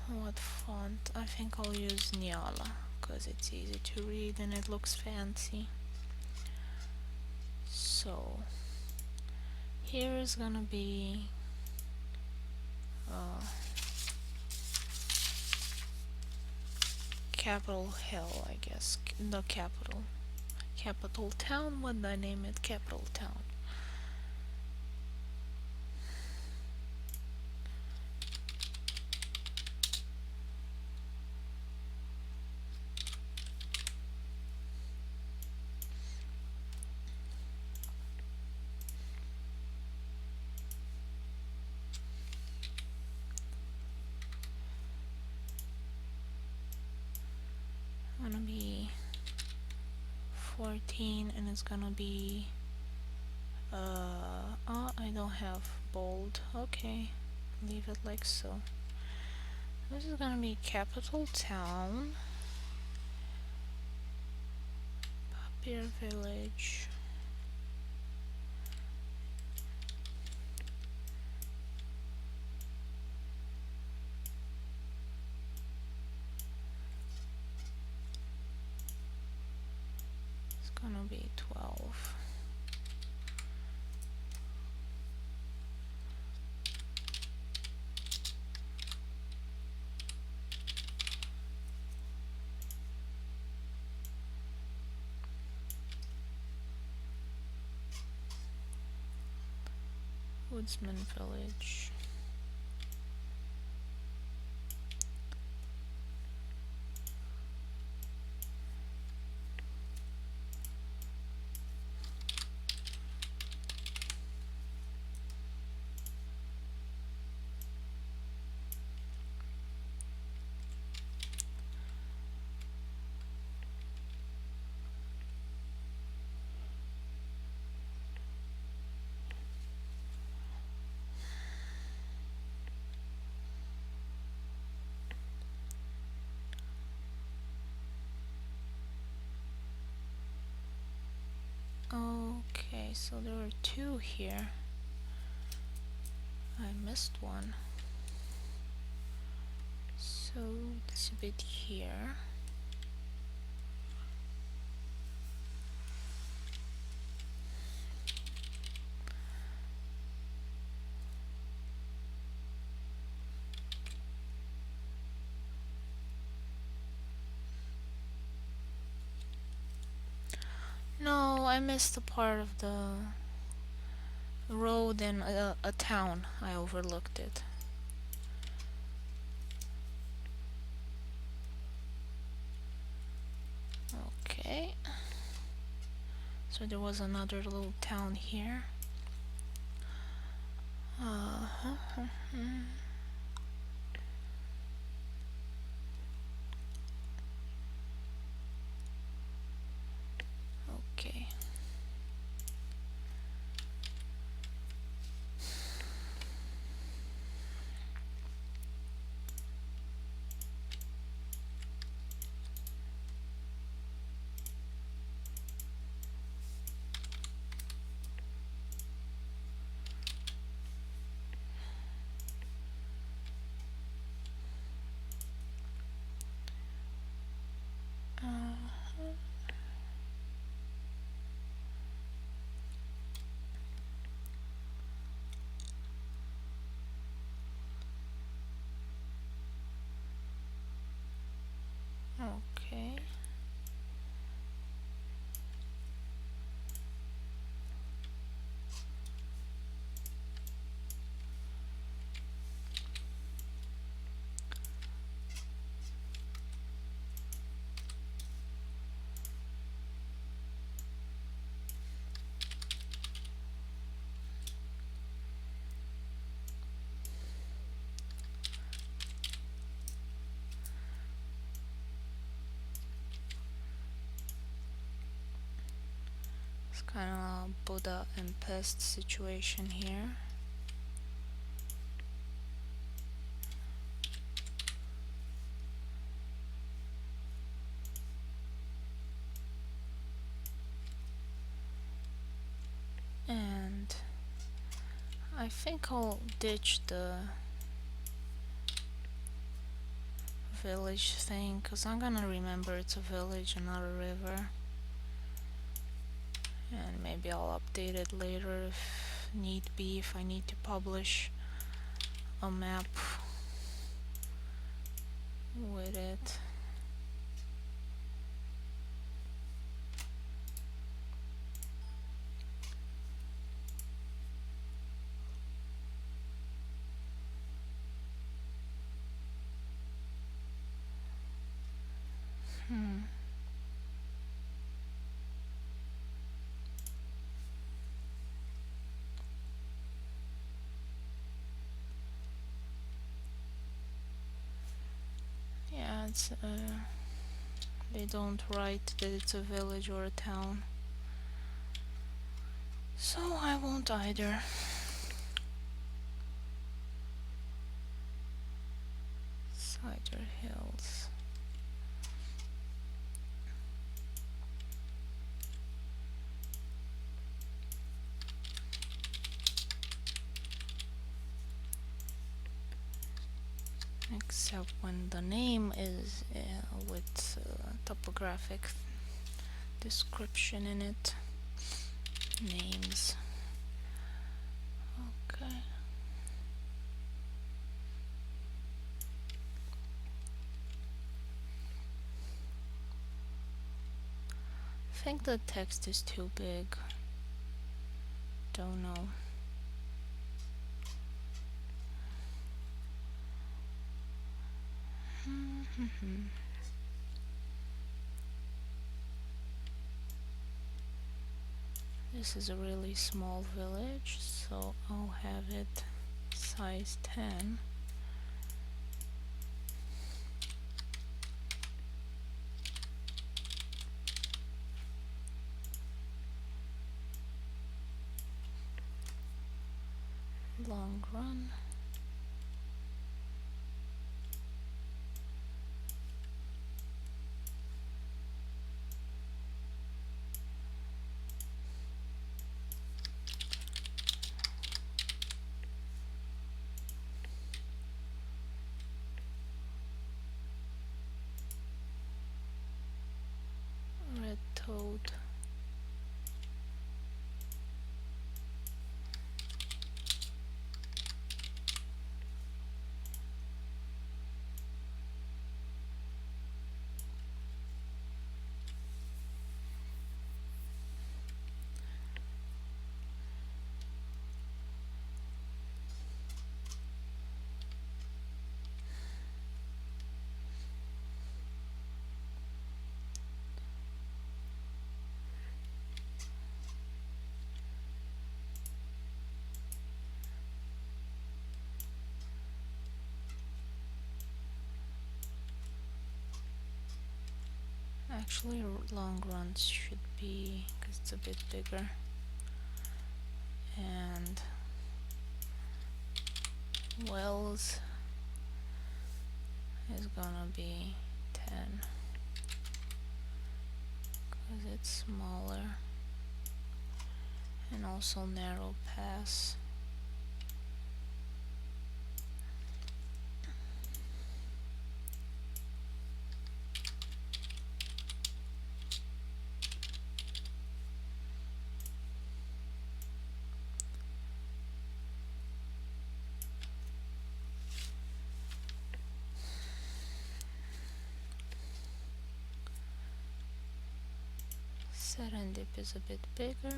What font? I think I'll use Nyala because it's easy to read and it looks fancy. So here is gonna be Capital Hill, I guess. The capital town. What did I name it? Capital town. Gonna be 14 and it's gonna be oh, I don't have bold. Okay, leave it like so. This is gonna be capital town, Papier Village. It's gonna be 12. Woodsman Village. Okay, so there were two here. I missed one. So it's a bit here. No, I missed a part of the road in a town. I overlooked it. Okay. So there was another little town here. Okay. Okay. It's kind of a Buddha and pest situation here. And I think I'll ditch the village thing because I'm gonna remember it's a village and not a river. And maybe I'll update it later if need be, if I need to publish a map with it. Yeah, it's they don't write that it's a village or a town, so I won't either. Cider Hills. Except when the name is with topographic description in it. Names. Okay. I think the text is too big. Don't know. This is a really small village, so I'll have it size 10. Long run. Red toad. Actually, long runs should be, because it's a bit bigger. And wells is gonna be 10 because it's smaller, and also narrow pass. Serendip is a bit bigger.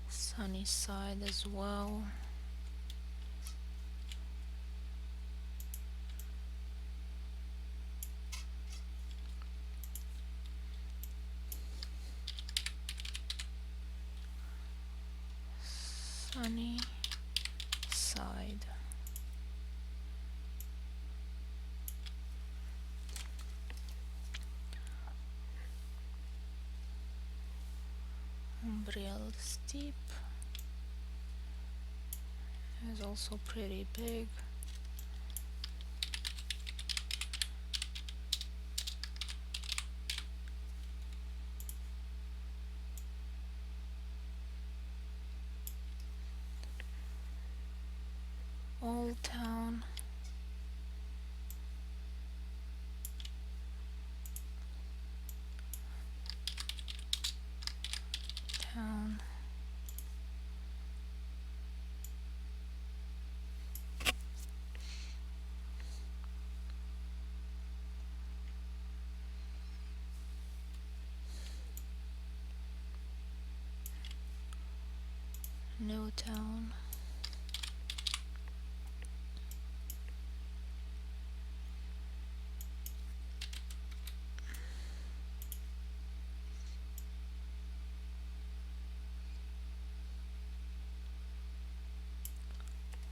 Sunny side as well. Sunny side. Umbriel steep is also pretty big. Old Town. Town. New Town.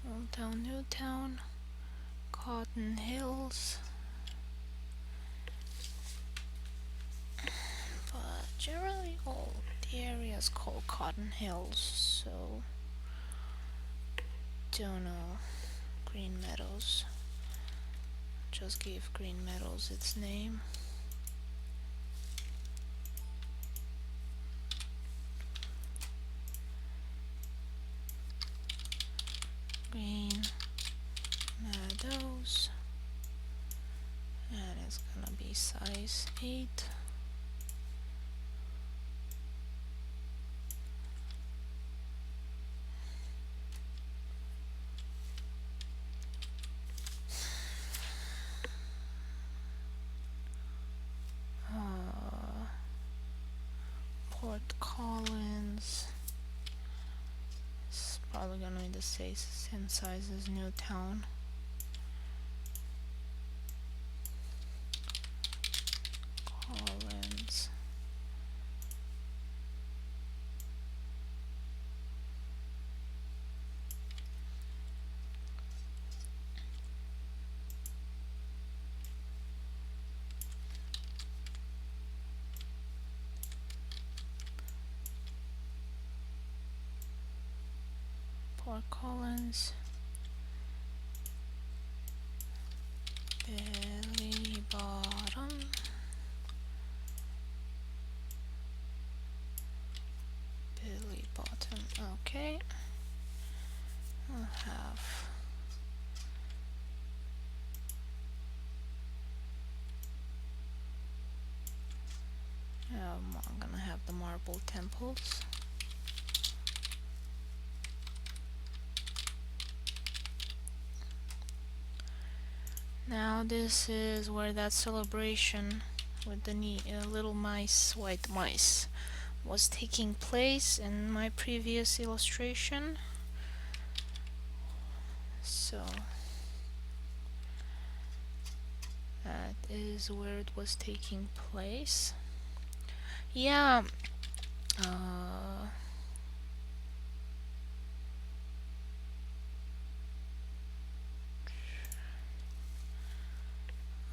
Old Town, New Town. Cotton Hills. But generally all the areas called Cotton Hills, so don't know. Green Meadows. Just give Green Meadows its name. Green Meadows. And it's gonna be size 8. Fort Collins. It's probably gonna be the same size as Newtown. Collins. Port Collins. Belly bottom. Belly bottom. Okay. I'll have I'm gonna have the marble temples. Now this is where that celebration with the little mice, white mice, was taking place in my previous illustration. So that is where it was taking place. Yeah.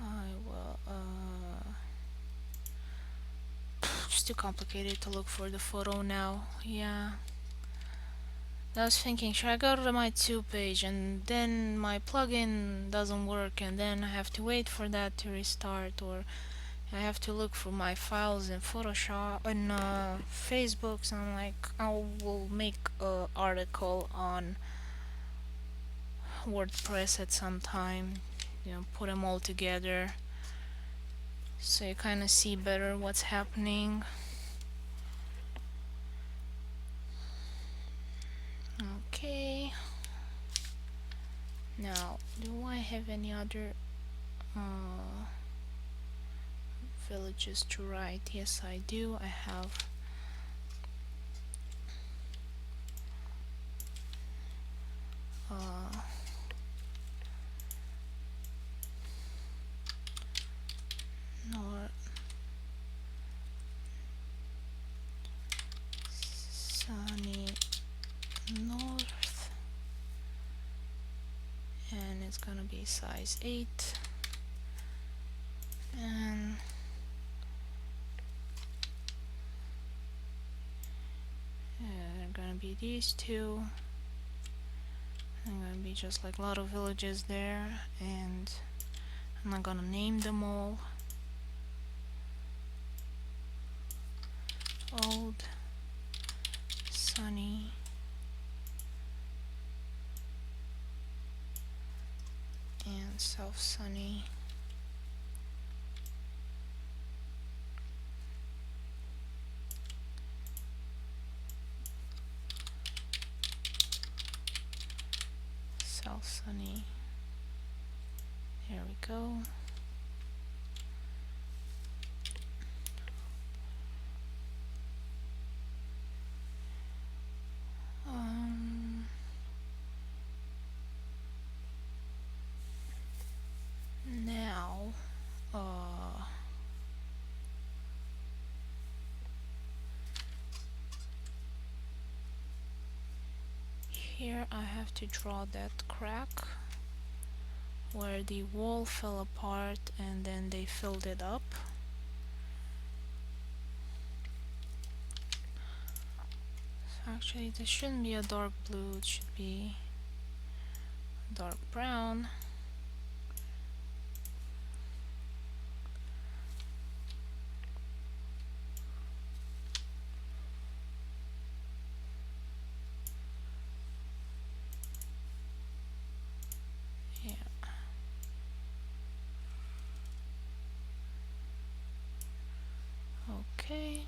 I will it's too complicated to look for the photo now. Yeah. I was thinking, should I go to my 2 page and then my plugin doesn't work and then I have to wait for that to restart, or I have to look for my files in Photoshop and Facebook. So I'm like, I will make an article on WordPress at some time, put them all together so you kind of see better what's happening. Okay. Now, do I have any other villages to write? Yes, I do. I have North Sunny North, and it's gonna be size 8, and they're gonna be these two. I'm gonna be just like a lot of villages there, and I'm not gonna name them all. Old Sunny and South Sunny. South Sunny. There we go. Now, here I have to draw that crack where the wall fell apart and then they filled it up. So actually this shouldn't be a dark blue, it should be dark brown. Yeah. Okay.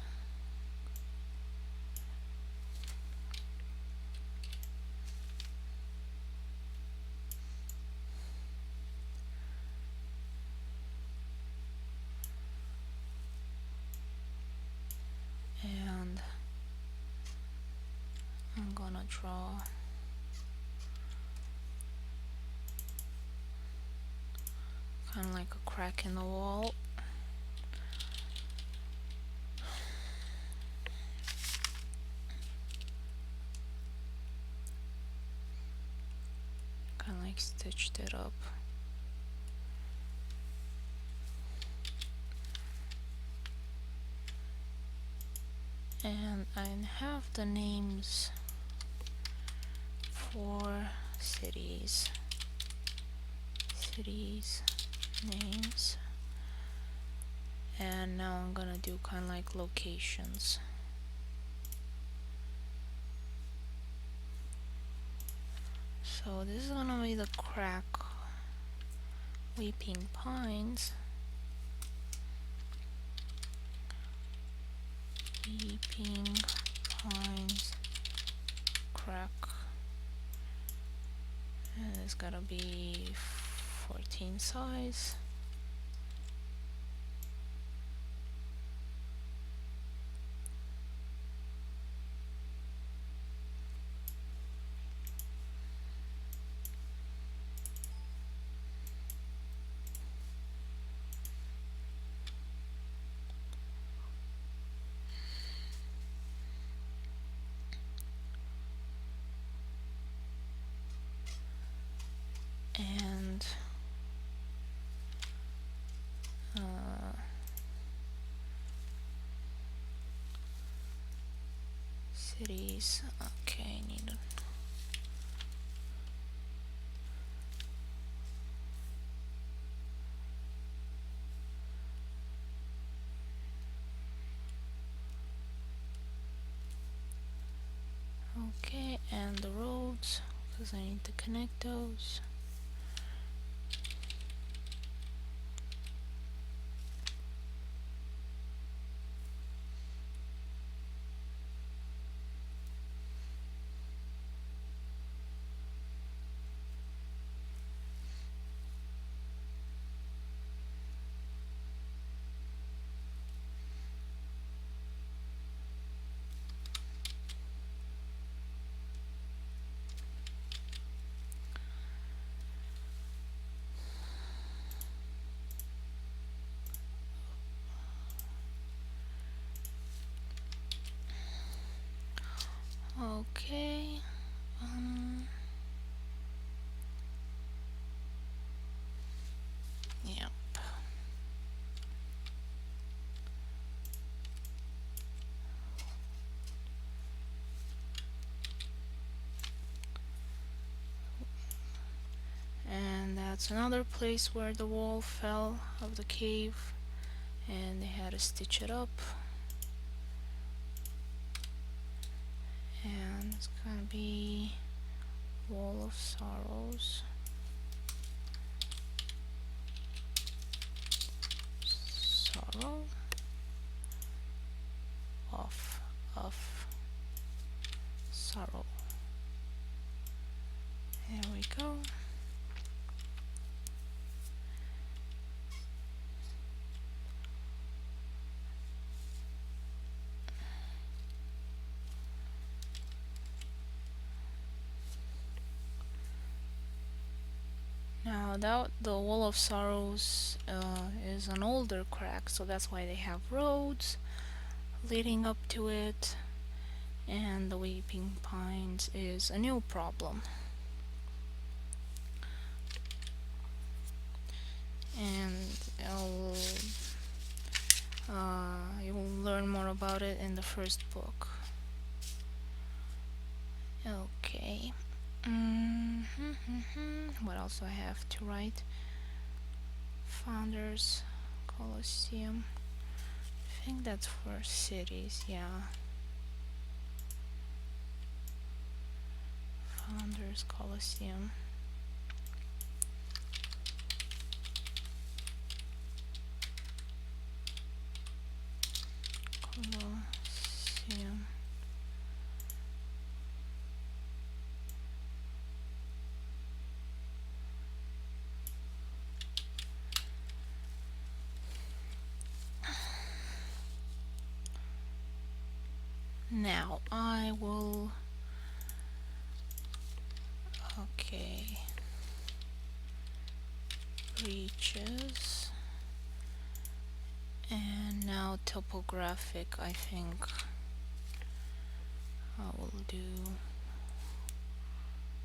And draw kind of like a crack in the wall. Kind of like stitched it up. And I have the names for cities names, and now I'm gonna do kind of like locations. So this is gonna be the crack Weeping Pines. Weeping Pines crack, and it's gotta be 14 size. And cities. Okay, need to. Okay, and the roads, because I need to connect those. Okay. Yep. And that's another place where the wall fell of the cave, and they had to stitch it up. And it's gonna be Wall of Sorrows. Sorrow of sorrow. There we go. Now that the Wall of Sorrows is an older crack, so that's why they have roads leading up to it, and the Weeping Pines is a new problem. And you will learn more about it in the first book. Okay. What else do I have to write? Founders Colosseum. I think that's for cities, yeah. Founders Colosseum. Colosseum. Now I will Okay. Reaches. And now topographic, I think I will do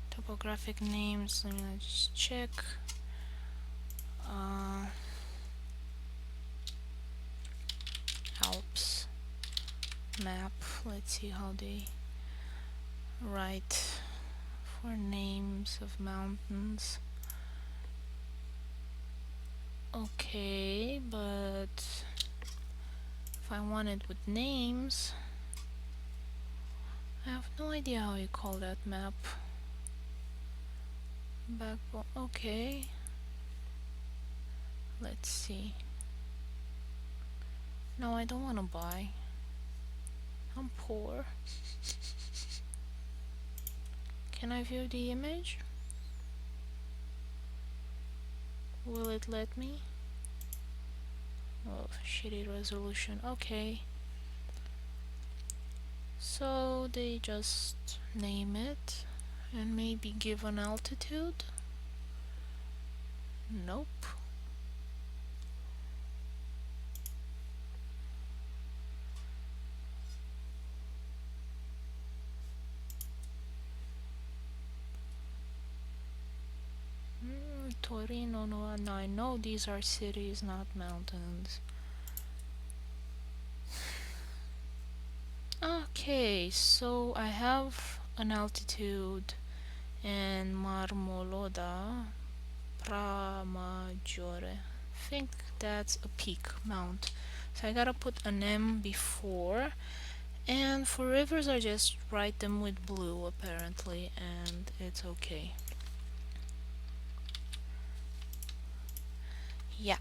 topographic names. Let me just check. Alps map. Let's see how they write for names of mountains. Okay, but if I want it with names, I have no idea how you call that map. Backbone. Okay. Let's see. No, I don't want to buy. I'm poor. Can I view the image? Will it let me? Oh, shitty resolution. Okay. So they just name it and maybe give an altitude? Nope. Torino, no, I know these are cities, not mountains. Okay, so I have an altitude in Marmoloda Pramaggiore. I think that's a peak mount. So I gotta put an M before. And for rivers, I just write them with blue apparently, and it's okay. Yeah.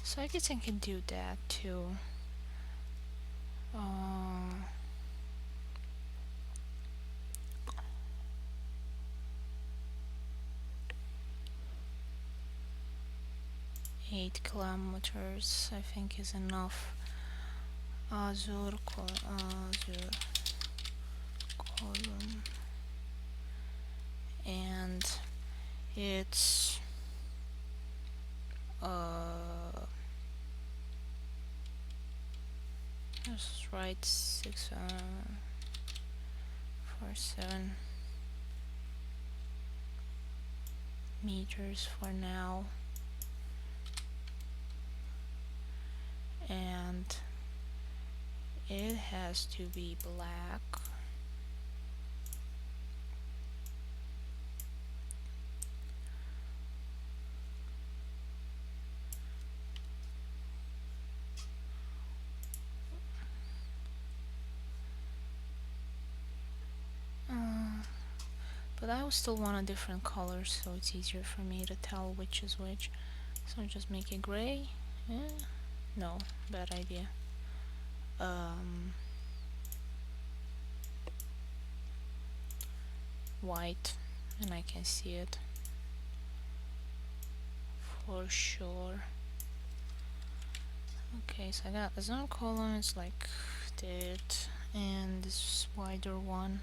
So I guess I can do that too. 8 kilometers I think is enough. Azure column, and it's just write 647 meters for now, and it has to be black. But I would still want a different color so it's easier for me to tell which is which. So just make it gray. No, bad idea. White, and I can see it for sure. Okay, so I got the zone column, it's like that, and this wider one.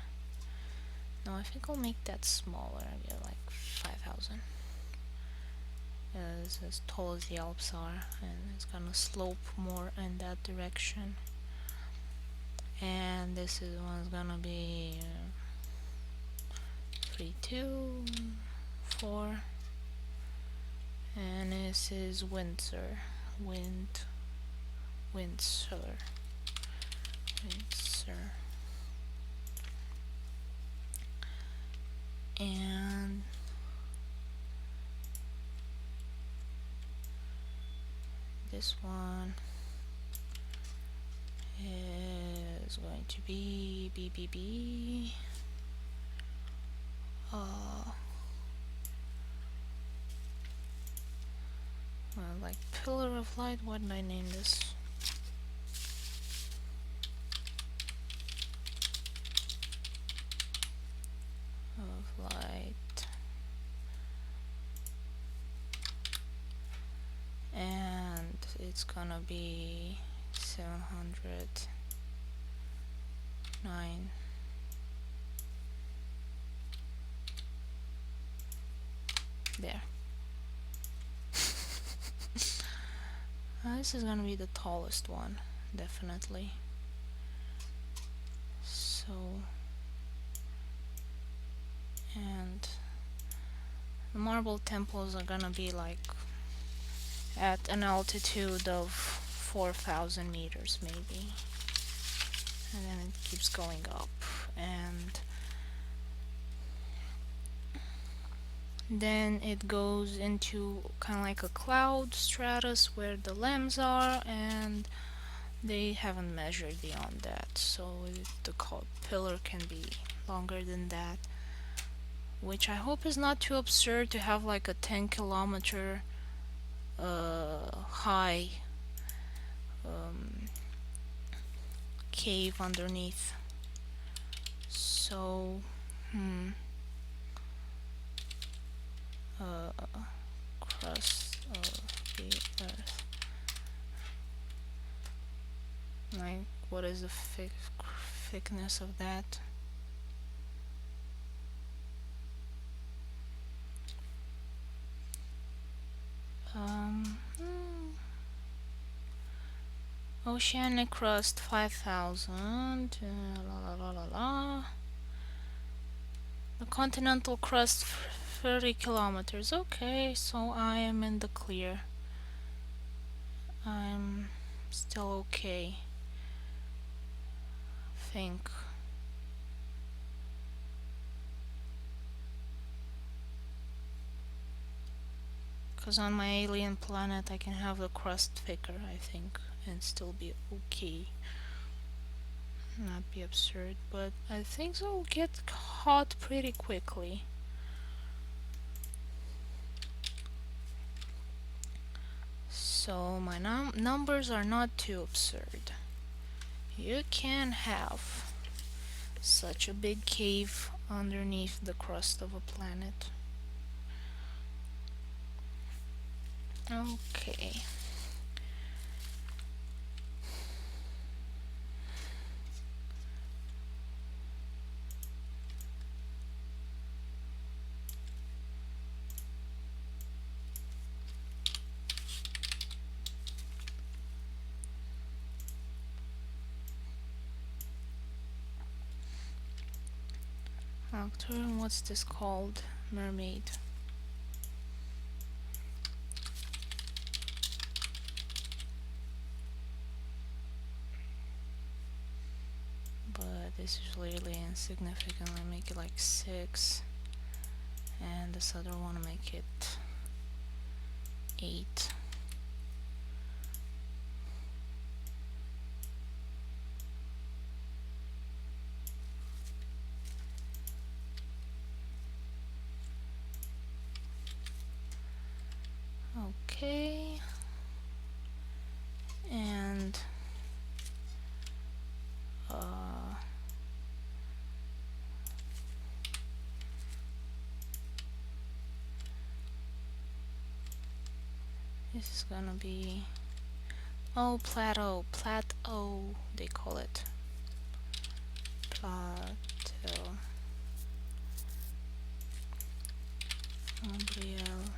No, I think I'll make that smaller. I get like 5,000. It's as tall as the Alps are, and it's gonna slope more in that direction. And this is one's gonna be 3, 2, 4, and this is Windsor. Windsor. And this one is going to be BBB. Like pillar of light. What did I name this? Of light. And it's it's gonna be 709. There. This is gonna be the tallest one, definitely. So, and the marble temples are gonna be like at an altitude of 4,000 meters maybe, and then it keeps going up, and then it goes into kind of like a cloud stratus where the lamps are, and they haven't measured beyond that, so the pillar can be longer than that, which I hope is not too absurd to have like a 10-kilometer high cave underneath. So, crust of the earth. Like, what is the thickness of that? Oceanic crust 5,000. La la la la la. The continental crust 30 kilometers. Okay, so I am in the clear. I'm still okay, I think. Because on my alien planet I can have the crust thicker, I think, and still be okay. Not be absurd, but I think it'll get hot pretty quickly. So my numbers are not too absurd. You can have such a big cave underneath the crust of a planet. Okay. Nocturne, what's this called? Mermaid. But this is really insignificant. I make it like 6, and this other one I make it 8. Okay, and this is gonna be, oh, plateau, they call it. Plateau. Umbriel.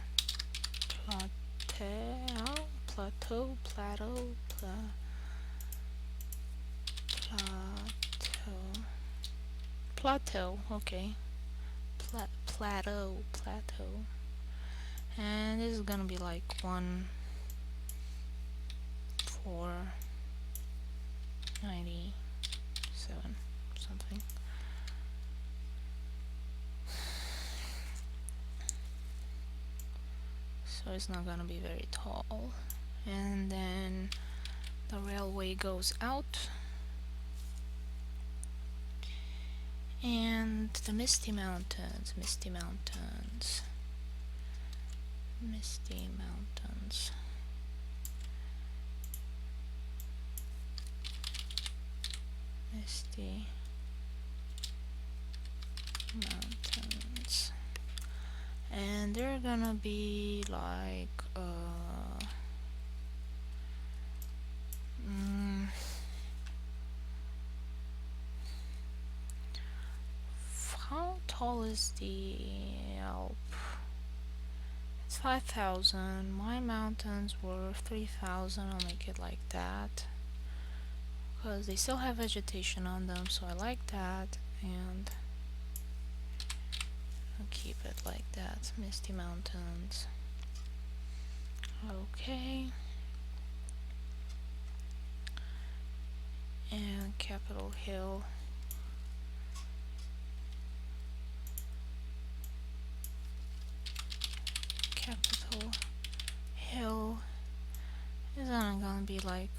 Plateau, okay. Plateau. And this is gonna be like 1,497 something. So it's not gonna be very tall. And then the railway goes out, and the Misty Mountains. And they're gonna be like how tall is the Alp? It's 5,000. My mountains were 3,000. I'll make it like that, because they still have vegetation on them, so I like that, and I'll keep it like that. Misty Mountains. Okay. And Capitol Hill. Capitol Hill is only gonna be like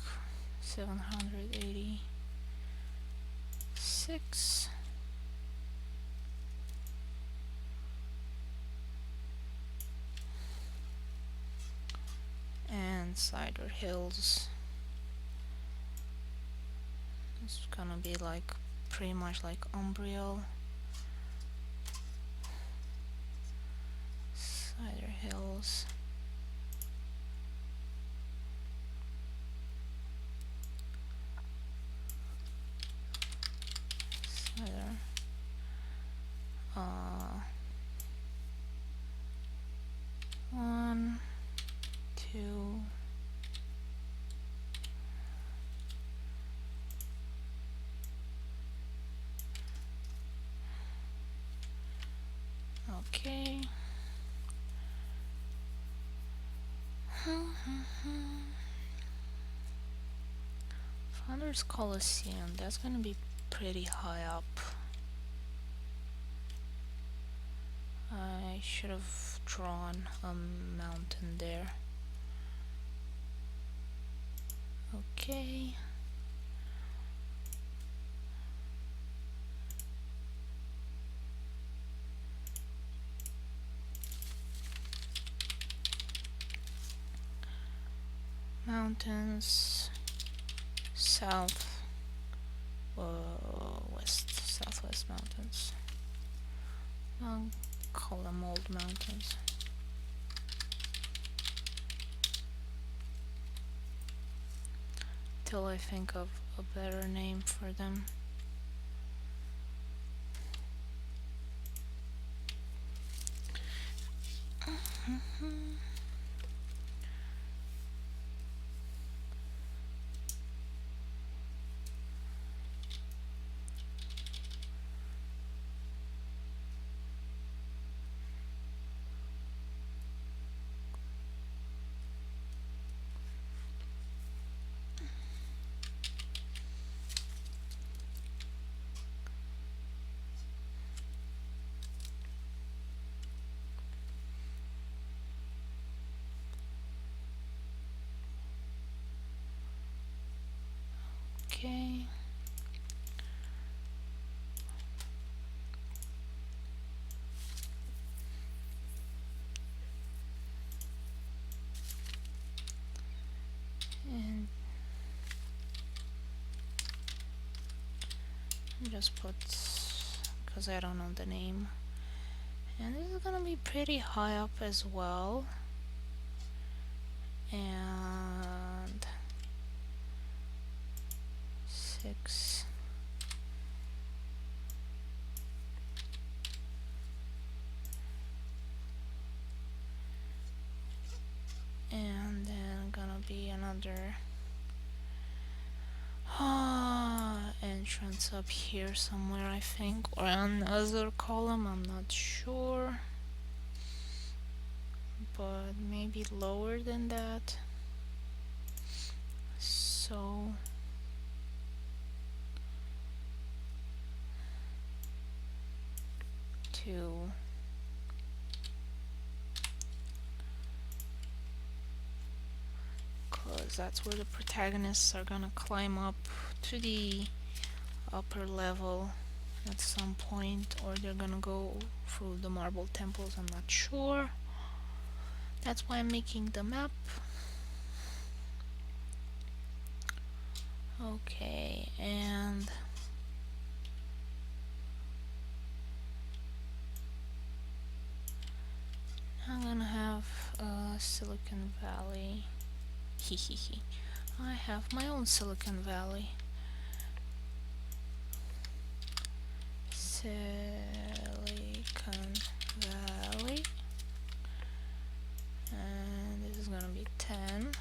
786. And Cider Hills is gonna be like pretty much like Umbriel. Cider Hills. Cider. 1, 2. Okay. Founders Coliseum, that's gonna be pretty high up. I should have drawn a mountain there. Okay. Mountains, southwest southwest mountains. I'll call them old mountains. Till I think of a better name for them. Okay. And just put, because I don't know the name. And this is gonna be pretty high up as well. And 6. And then gonna be another entrance up here somewhere, I think, or another column, I'm not sure, but maybe lower than that. So two. Because that's where the protagonists are gonna climb up to the upper level at some point, or they're gonna go through the marble temples, I'm not sure. That's why I'm making the map. Okay, and I'm gonna have Silicon Valley. Hehehe. I have my own Silicon Valley. Silicon Silicon Valley, and this is gonna be 10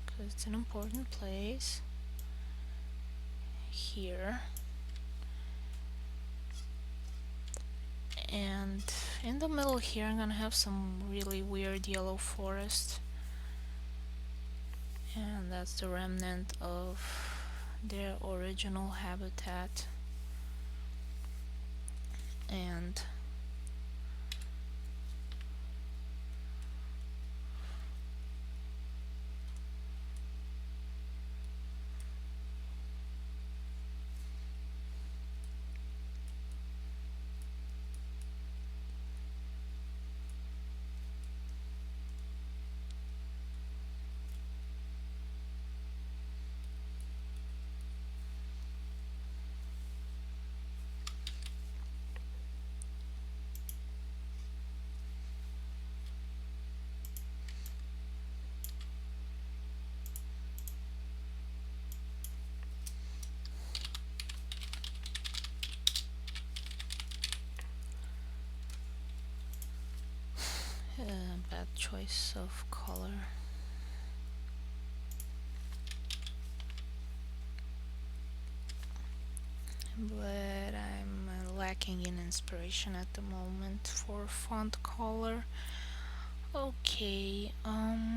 because it's an important place here. And in the middle here I'm gonna have some really weird yellow forest, and that's the remnant of their original habitat. And bad choice of color. But I'm lacking in inspiration at the moment for font color. Okay, I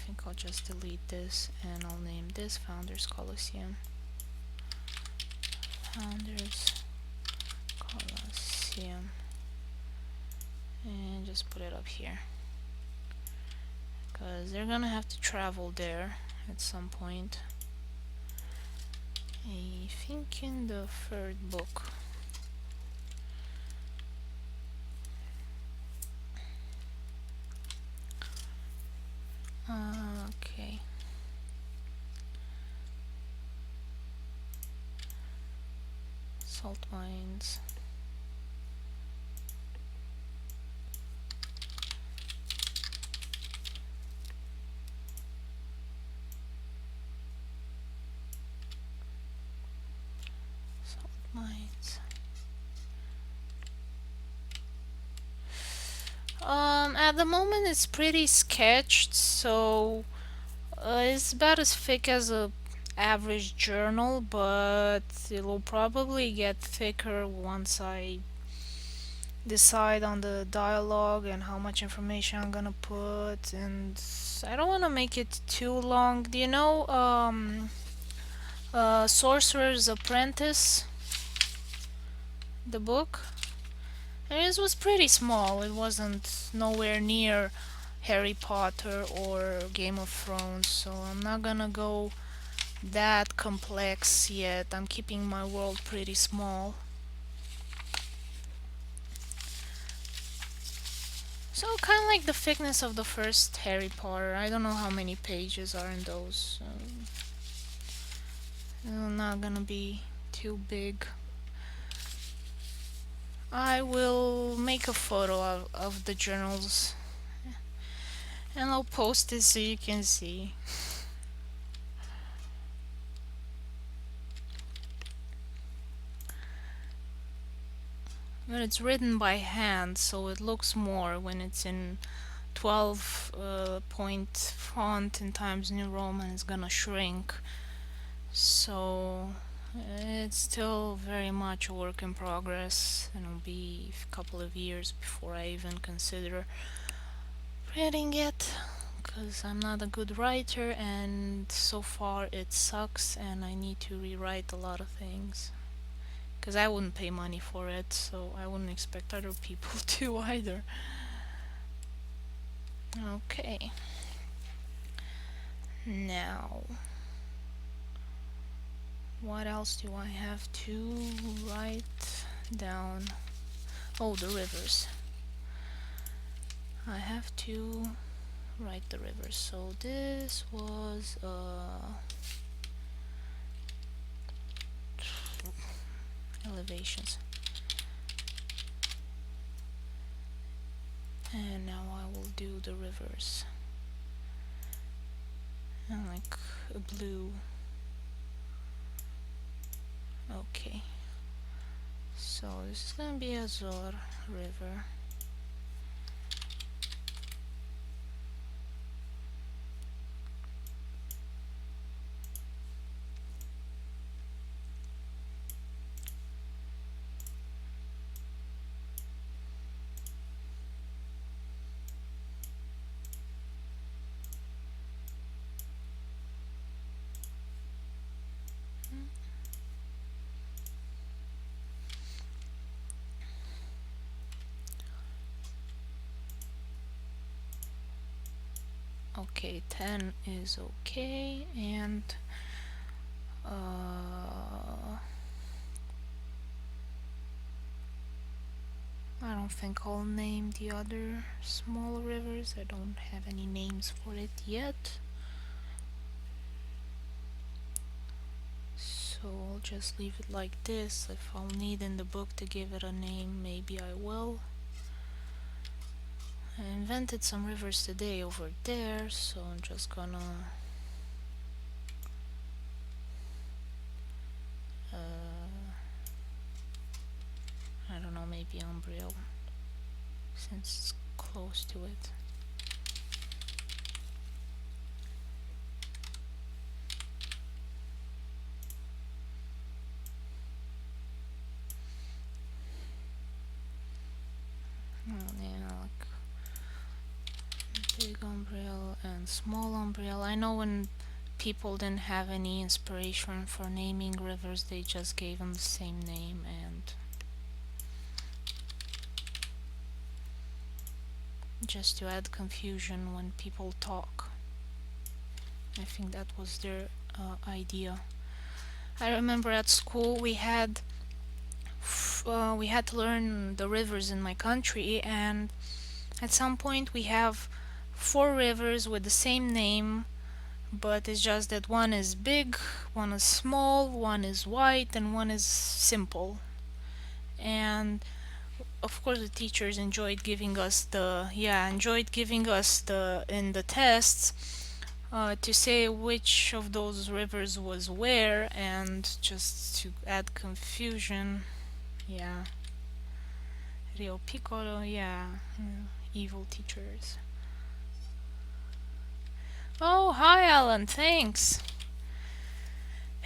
think I'll just delete this and I'll name this Founders Coliseum. Founders Coliseum. And just put it up here, because they're gonna have to travel there at some point. I think in the third book. Okay. Salt mines. Salt mines. At the moment it's pretty sketched, so it's about as thick as a average journal, but it'll probably get thicker once I decide on the dialogue and how much information I'm gonna put. And I don't want to make it too long. Do you know Sorcerer's Apprentice, the book? And it was pretty small. It wasn't nowhere near Harry Potter or Game of Thrones, so I'm not gonna go that complex yet. I'm keeping my world pretty small. So kind of like the thickness of the first Harry Potter. I don't know how many pages are in those. They're not gonna be too big. I will make a photo of the journals and I'll post it so you can see. But it's written by hand, so it looks more when it's in 12 point font in Times New Roman. It's gonna shrink, so it's still very much a work in progress, and it'll be a couple of years before I even consider printing it, because I'm not a good writer and so far it sucks and I need to rewrite a lot of things. Because I wouldn't pay money for it, so I wouldn't expect other people to either. Okay. Now, what else do I have to write down? Oh, the rivers. I have to write the rivers. So this was elevations. And now I will do the rivers. And like a blue. Okay. So this is gonna be Azor River. Okay, 10 is okay, and I don't think I'll name the other small rivers. I don't have any names for it yet. So I'll just leave it like this. If I'll need in the book to give it a name, maybe I will. I invented some rivers today over there, so I'm just gonna I don't know, maybe Umbriel, since it's close to it. Yeah, like big Umbriel and small Umbriel. I know when people didn't have any inspiration for naming rivers, they just gave them the same name, and just to add confusion when people talk. I think that was their idea. I remember at school we had to learn the rivers in my country, and at some point we have 4 rivers with the same name, but it's just that one is big, one is small, one is white, and one is simple. And of course the teachers enjoyed giving us the in the tests to say which of those rivers was where, and just to add confusion. Yeah, Rio Piccolo, yeah, evil teachers. Oh, hi Alan, thanks.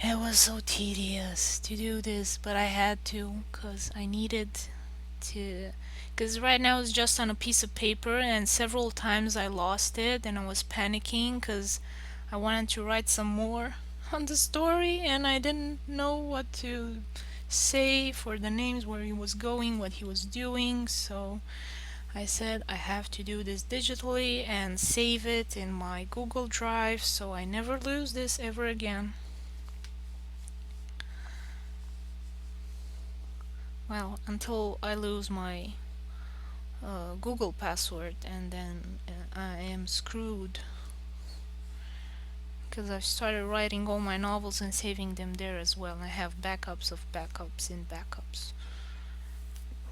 It was so tedious to do this, but I had to, because I needed to. Because right now it's just on a piece of paper, and several times I lost it, and I was panicking because I wanted to write some more on the story, and I didn't know what to say for the names, where he was going, what he was doing, so I said I have to do this digitally and save it in my Google Drive so I never lose this ever again. Well, until I lose my Google password, and then I am screwed. Because I've started writing all my novels and saving them there as well. I have backups of backups in backups.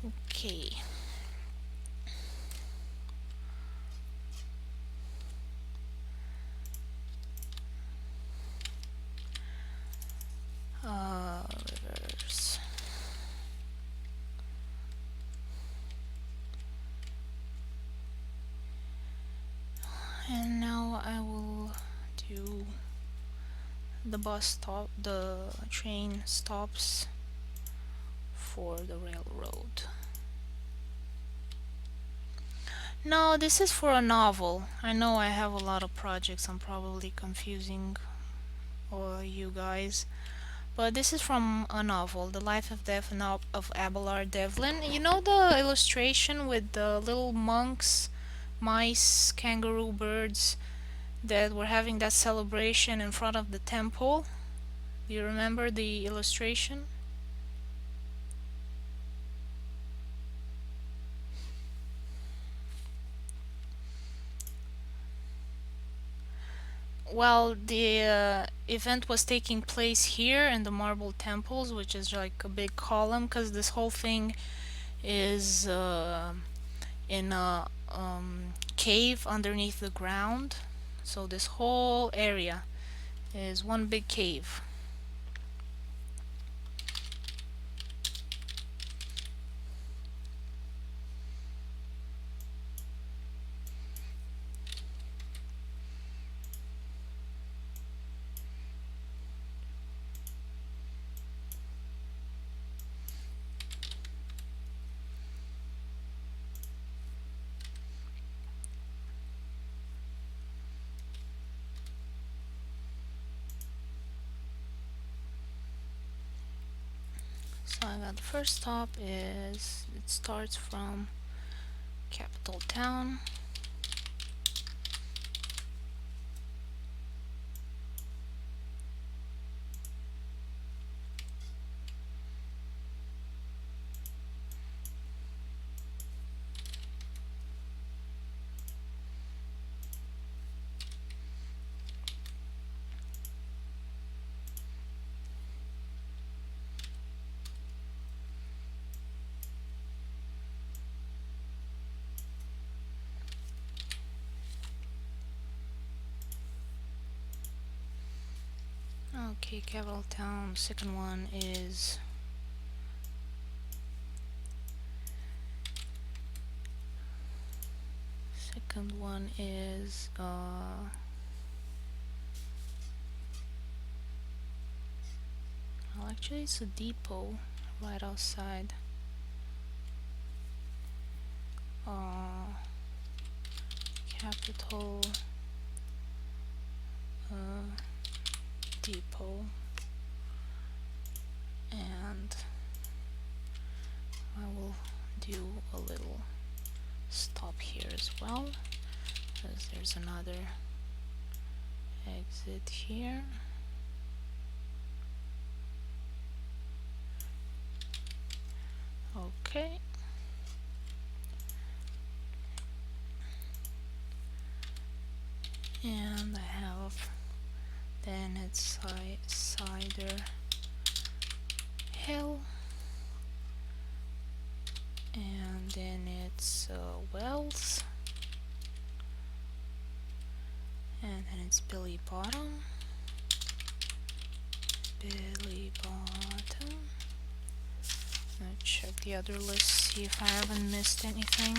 Okay. Rivers. And now I will do the train stops for the railroad. No, this is for a novel. I know I have a lot of projects. I'm probably confusing all you guys. But this is from a novel, The Life of Death of Abelard Devlin. You know the illustration with the little monks, mice, kangaroo birds that were having that celebration in front of the temple? Do you remember the illustration? Well, the event was taking place here in the marble temples, which is like a big column, because this whole thing is in a cave underneath the ground. So this whole area is one big cave. So I got the first stop is it starts from capital town. Okay, capital town. Second one is well, actually it's a depot right outside. Capital depot, and I will do a little stop here as well, because there's another exit here. Okay. And I have, then it's Cider Hill, and then it's Wells, and then it's Billy Bottom. Let's check the other list, see if I haven't missed anything.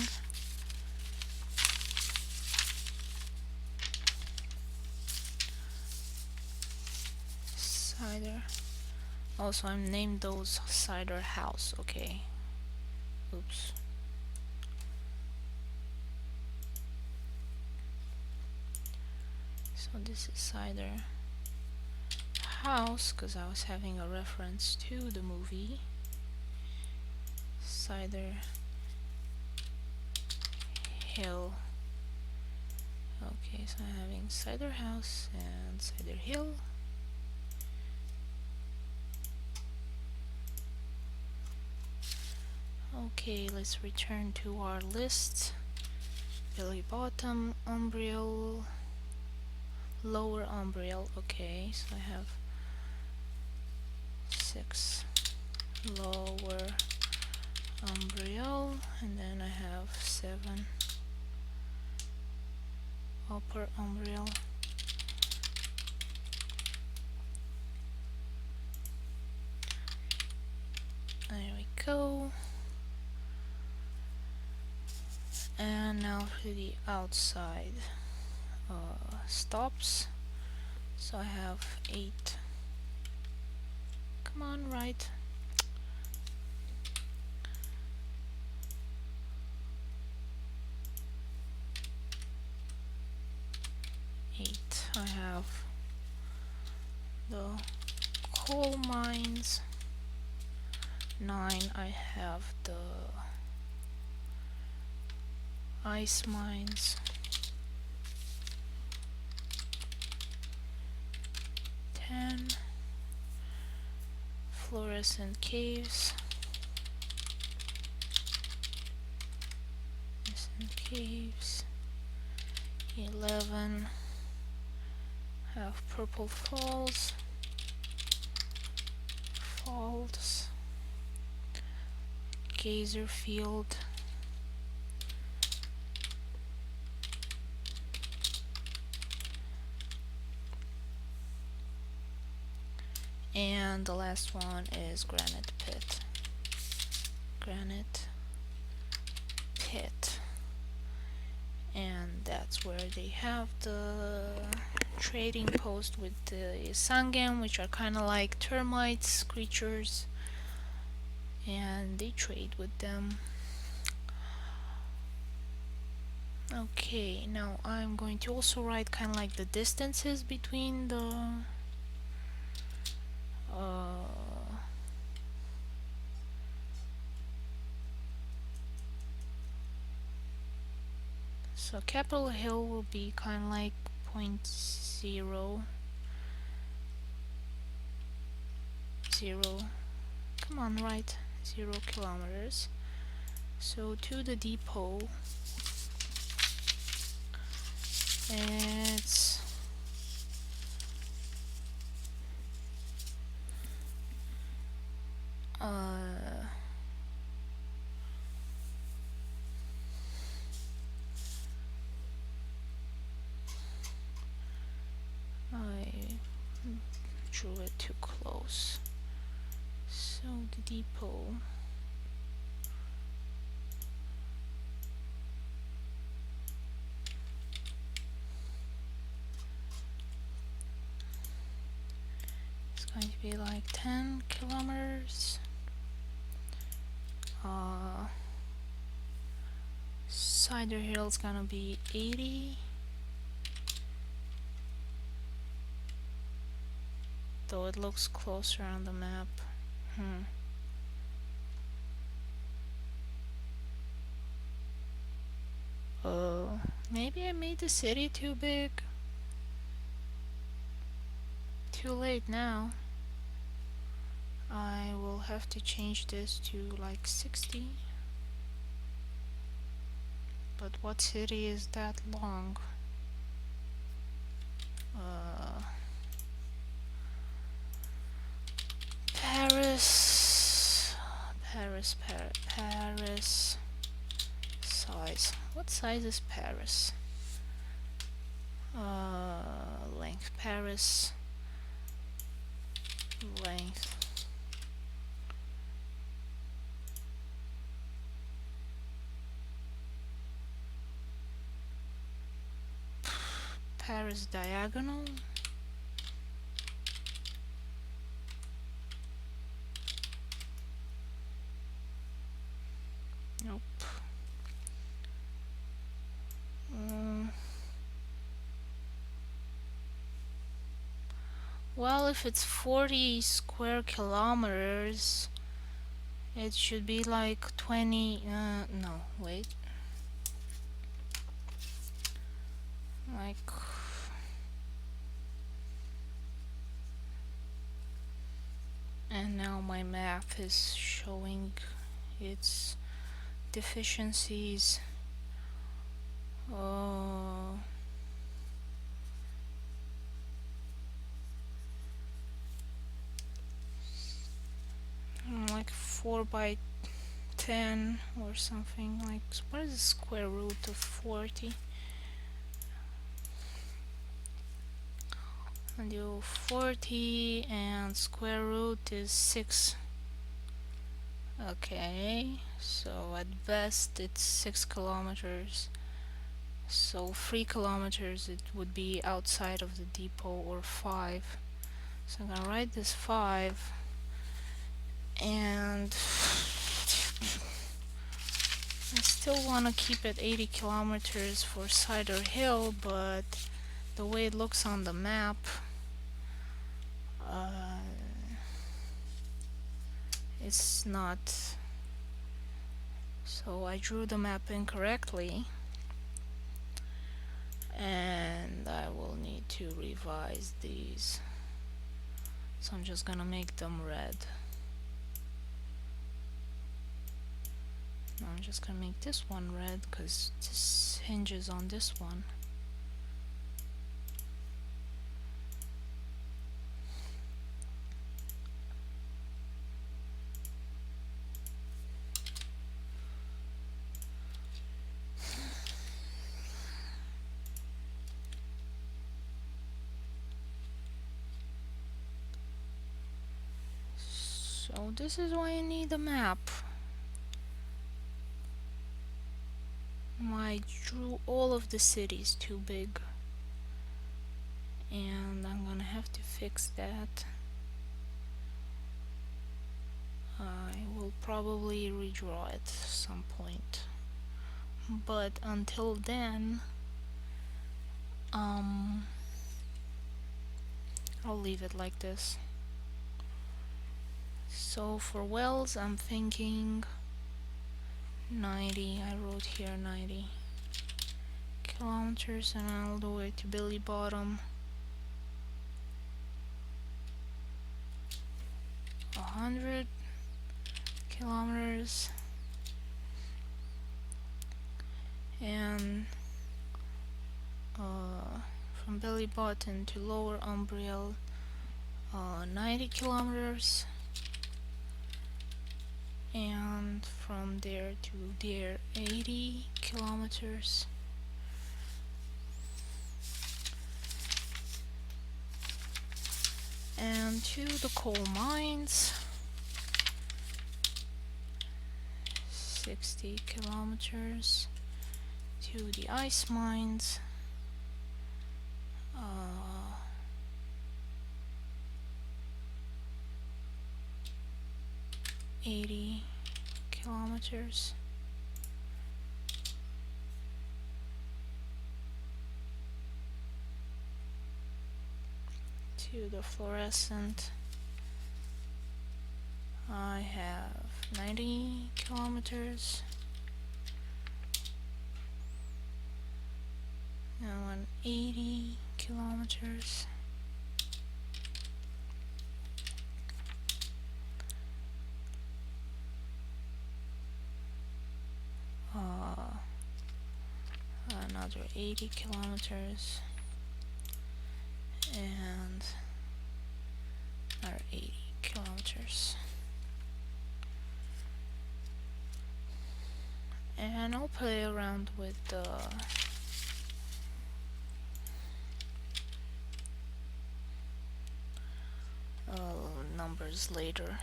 Cider. Also, I named those Cider House. Okay. Oops. So this is Cider House, because I was having a reference to the movie Cider Hill. Okay, so I'm having Cider House and Cider Hill. Okay, let's return to our list. Billy Bottom, Umbriel, Lower Umbriel. Okay, so I have 6 Lower Umbriel, and then I have 7 Upper Umbriel. There we go. And now for the outside stops. So I have 8. Come on, right. I have the coal mines. 9, I have the ice mines. 10, fluorescent caves. 11, have purple falls. Geyser field. And the last one is granite pit. Granite pit. And that's where they have the trading post with the sangen, which are kind of like termites creatures, and they trade with them. Okay, now I'm going to also write kind of like the distances between the so Capitol Hill will be kind of like 0.0 0, come on, right, 0 kilometers. So to the depot, it's I drew it too close. So the depot is going to be like 10 kilometers. Cider Hill is gonna be 80. Though it looks closer on the map. Oh, maybe I made the city too big. Too late now. I will have to change this to like 60. But what city is that long? Paris. Paris. Size. What size is Paris? Length. Paris. Length. Paris diagonal. Nope. Well, if it's 40 square kilometers, it should be like 20. No, wait. Like. And now my map is showing its deficiencies. Like 4 by 10 or something. Like, what is the square root of 40? And do 40 and square root is 6. Okay, so at best it's 6 kilometers. So 3 kilometers it would be outside of the depot, or 5. So I'm gonna write this 5. And I still want to keep it 80 kilometers for Cider Hill, but the way it looks on the map, it's not. So I drew the map incorrectly, and I will need to revise these. So I'm just gonna make them red. Now I'm just gonna make this one red because this hinges on this one. So this is why I need a map. I drew all of the cities too big, and I'm gonna have to fix that. I will probably redraw it at some point, but until then I'll leave it like this. So for wells I'm thinking 90. I wrote here 90 kilometers, and all the way to Billy Bottom 100 kilometers, and from Billy Bottom to Lower Umbriel 90 kilometers, and from there to there 80 kilometers. And to the coal mines 60 kilometers, to the ice mines 80 kilometers, to the fluorescent I have 90 kilometers, and 180 kilometers. Another 80 kilometers, and another 80 kilometers. And I'll play around with the numbers later.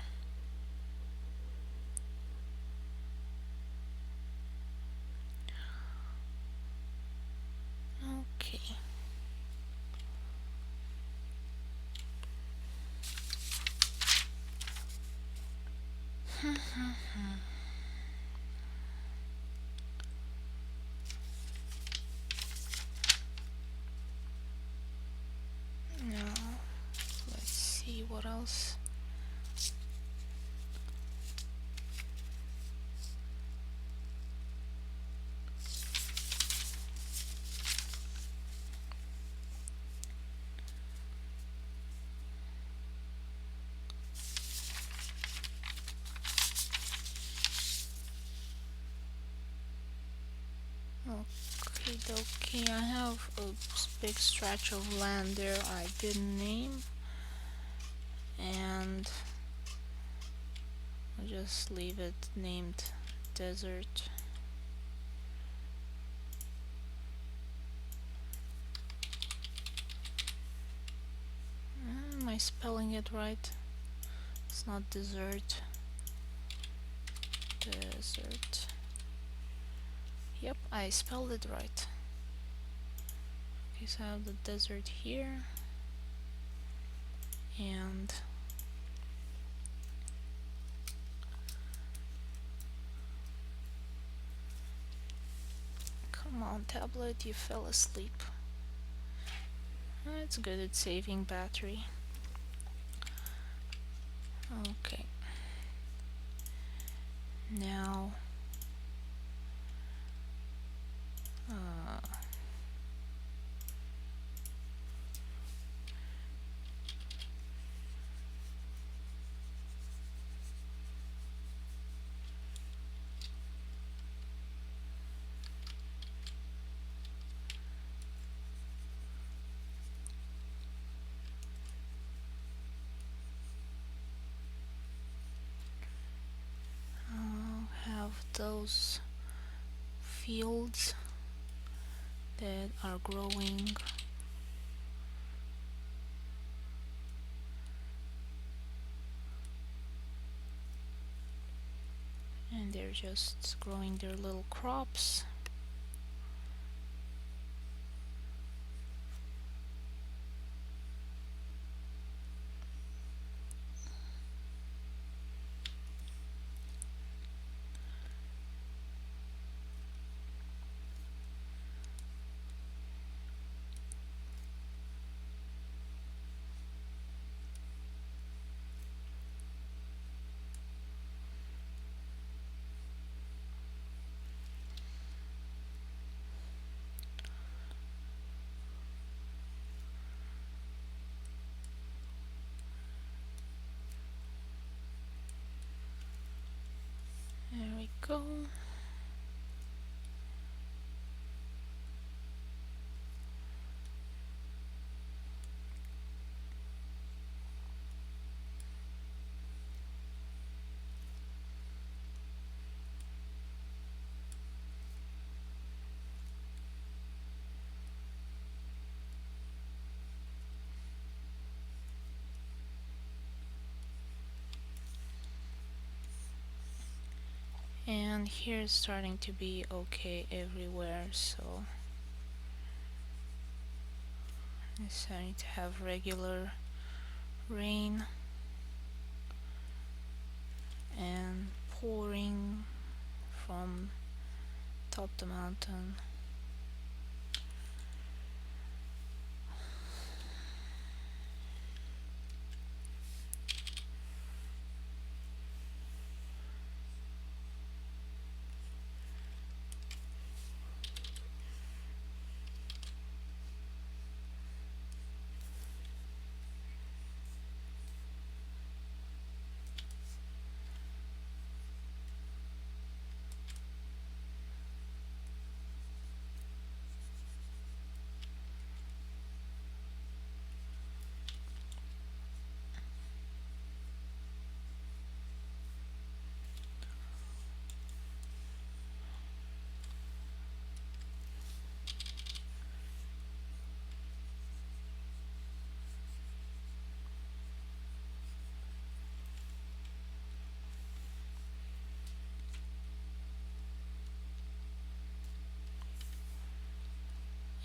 Okay. Now, let's see what else. Okay, dokie, I have a big stretch of land there I didn't name, and I'll just leave it named desert. Am I spelling it right? It's not desert. Desert. Yep, I spelled it right. Okay, so I have the desert here, and come on, tablet, you fell asleep. It's good at saving battery. Okay. Now I'll have those fields that are growing and they're just growing their little crops. There we go. And here it's starting to be okay everywhere, so it's starting to have regular rain and pouring from top the mountain.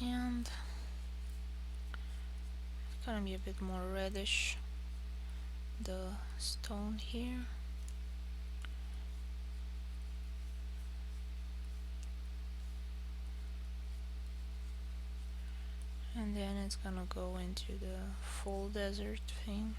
And it's gonna be a bit more reddish, the stone here. And then it's gonna go into the full desert thing.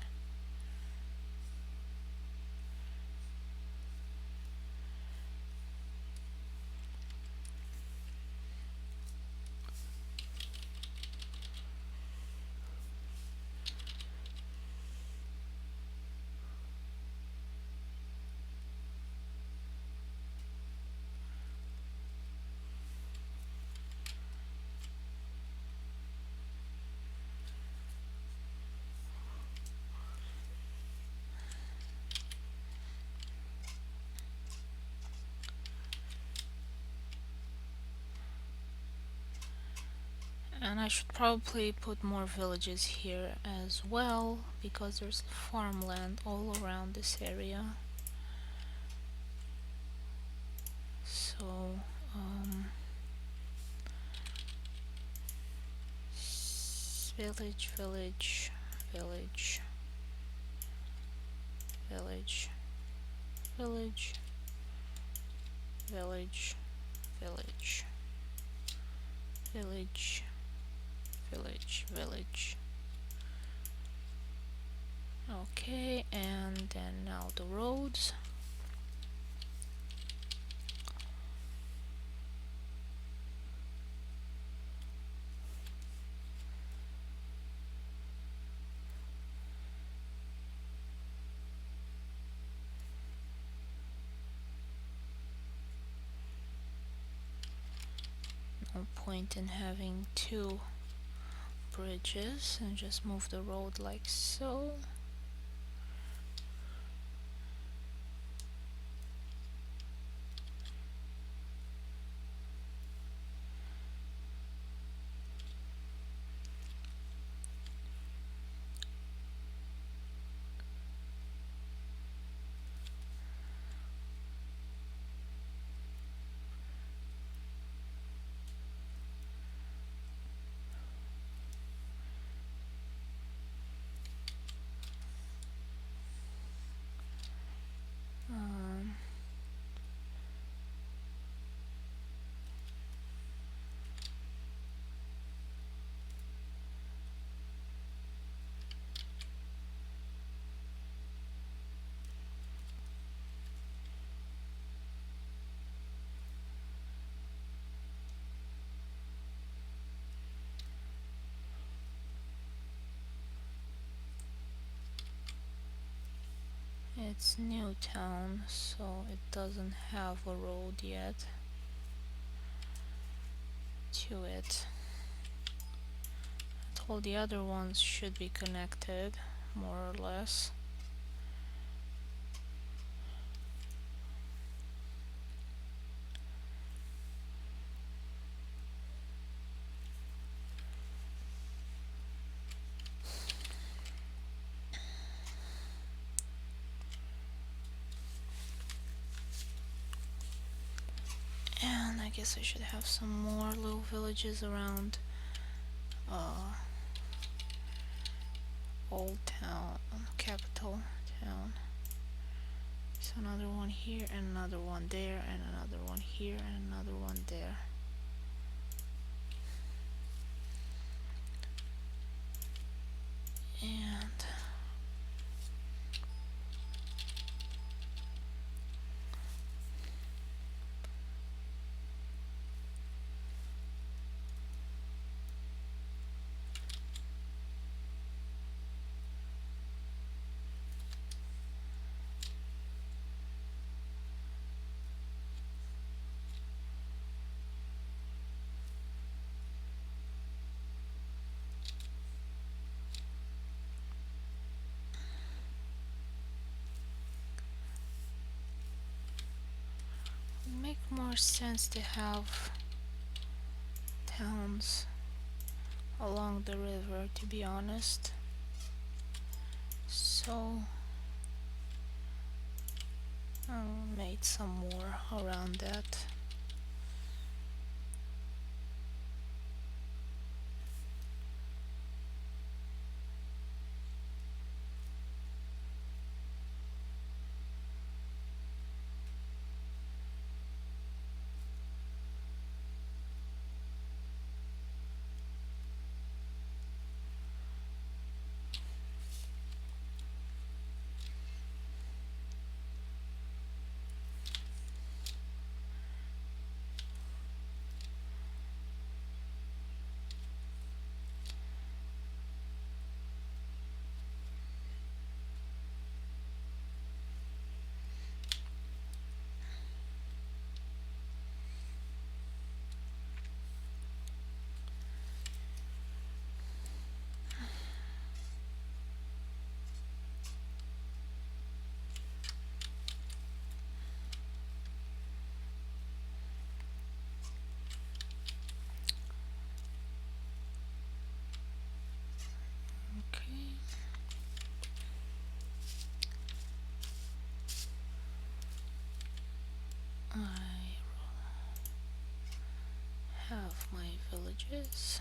And I should probably put more villages here as well, because there's farmland all around this area. So, village, village, village, village, village, village, village, village, village, village. Okay, and then now the roads. No point in having two bridges, and just move the road like so. it's new town, so it doesn't have a road yet to it. All the other ones should be connected, more or less. And I guess I should have some more little villages around Old Town, capital town. So another one here, and another one there, and another one here, and another one there. And it would make more sense to have towns along the river, to be honest. So I made some more around that. Okay. I have my villages.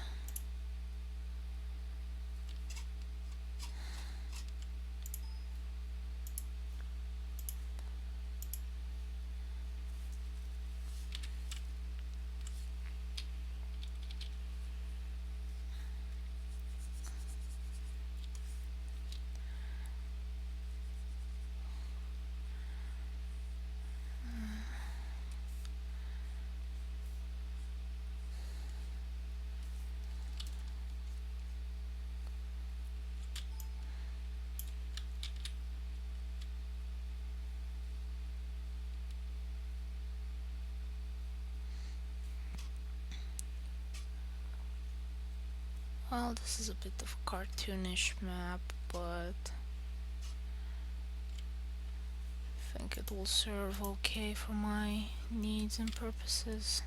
Well, this is a bit of a cartoonish map, but I think it will serve okay for my needs and purposes.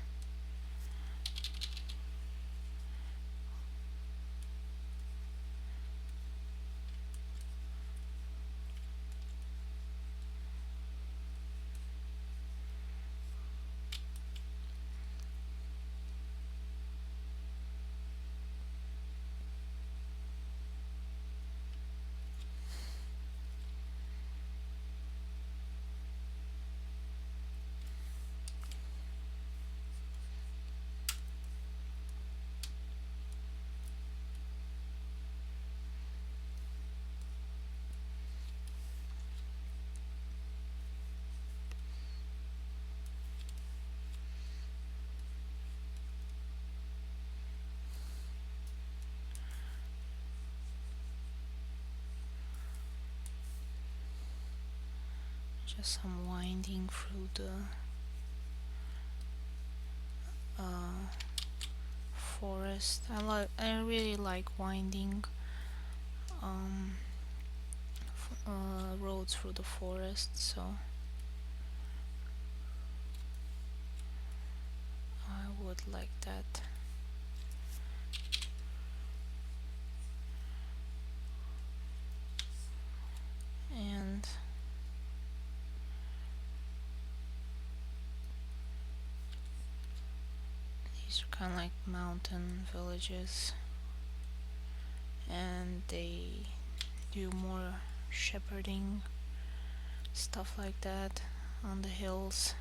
Just some winding through the forest. I really like winding roads through the forest, so I would like that. And these are kind of like mountain villages, and they do more shepherding stuff like that on the hills.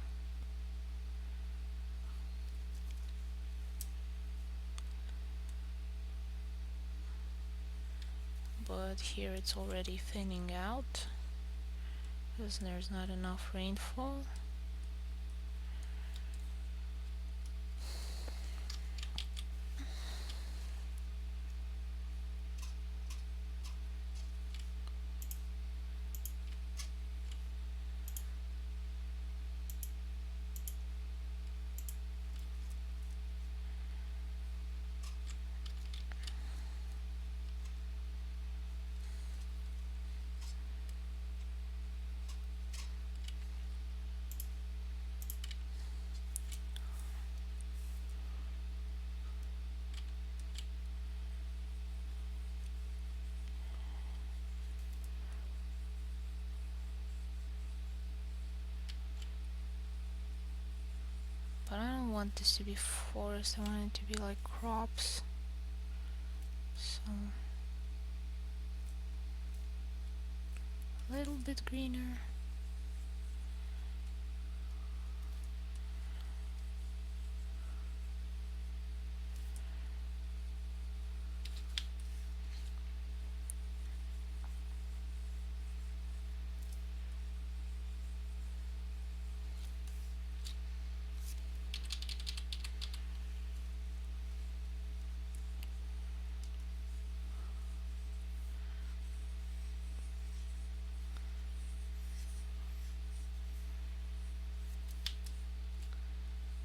But here it's already thinning out because there's not enough rainfall. But I don't want this to be forest, I want it to be like crops. So a little bit greener.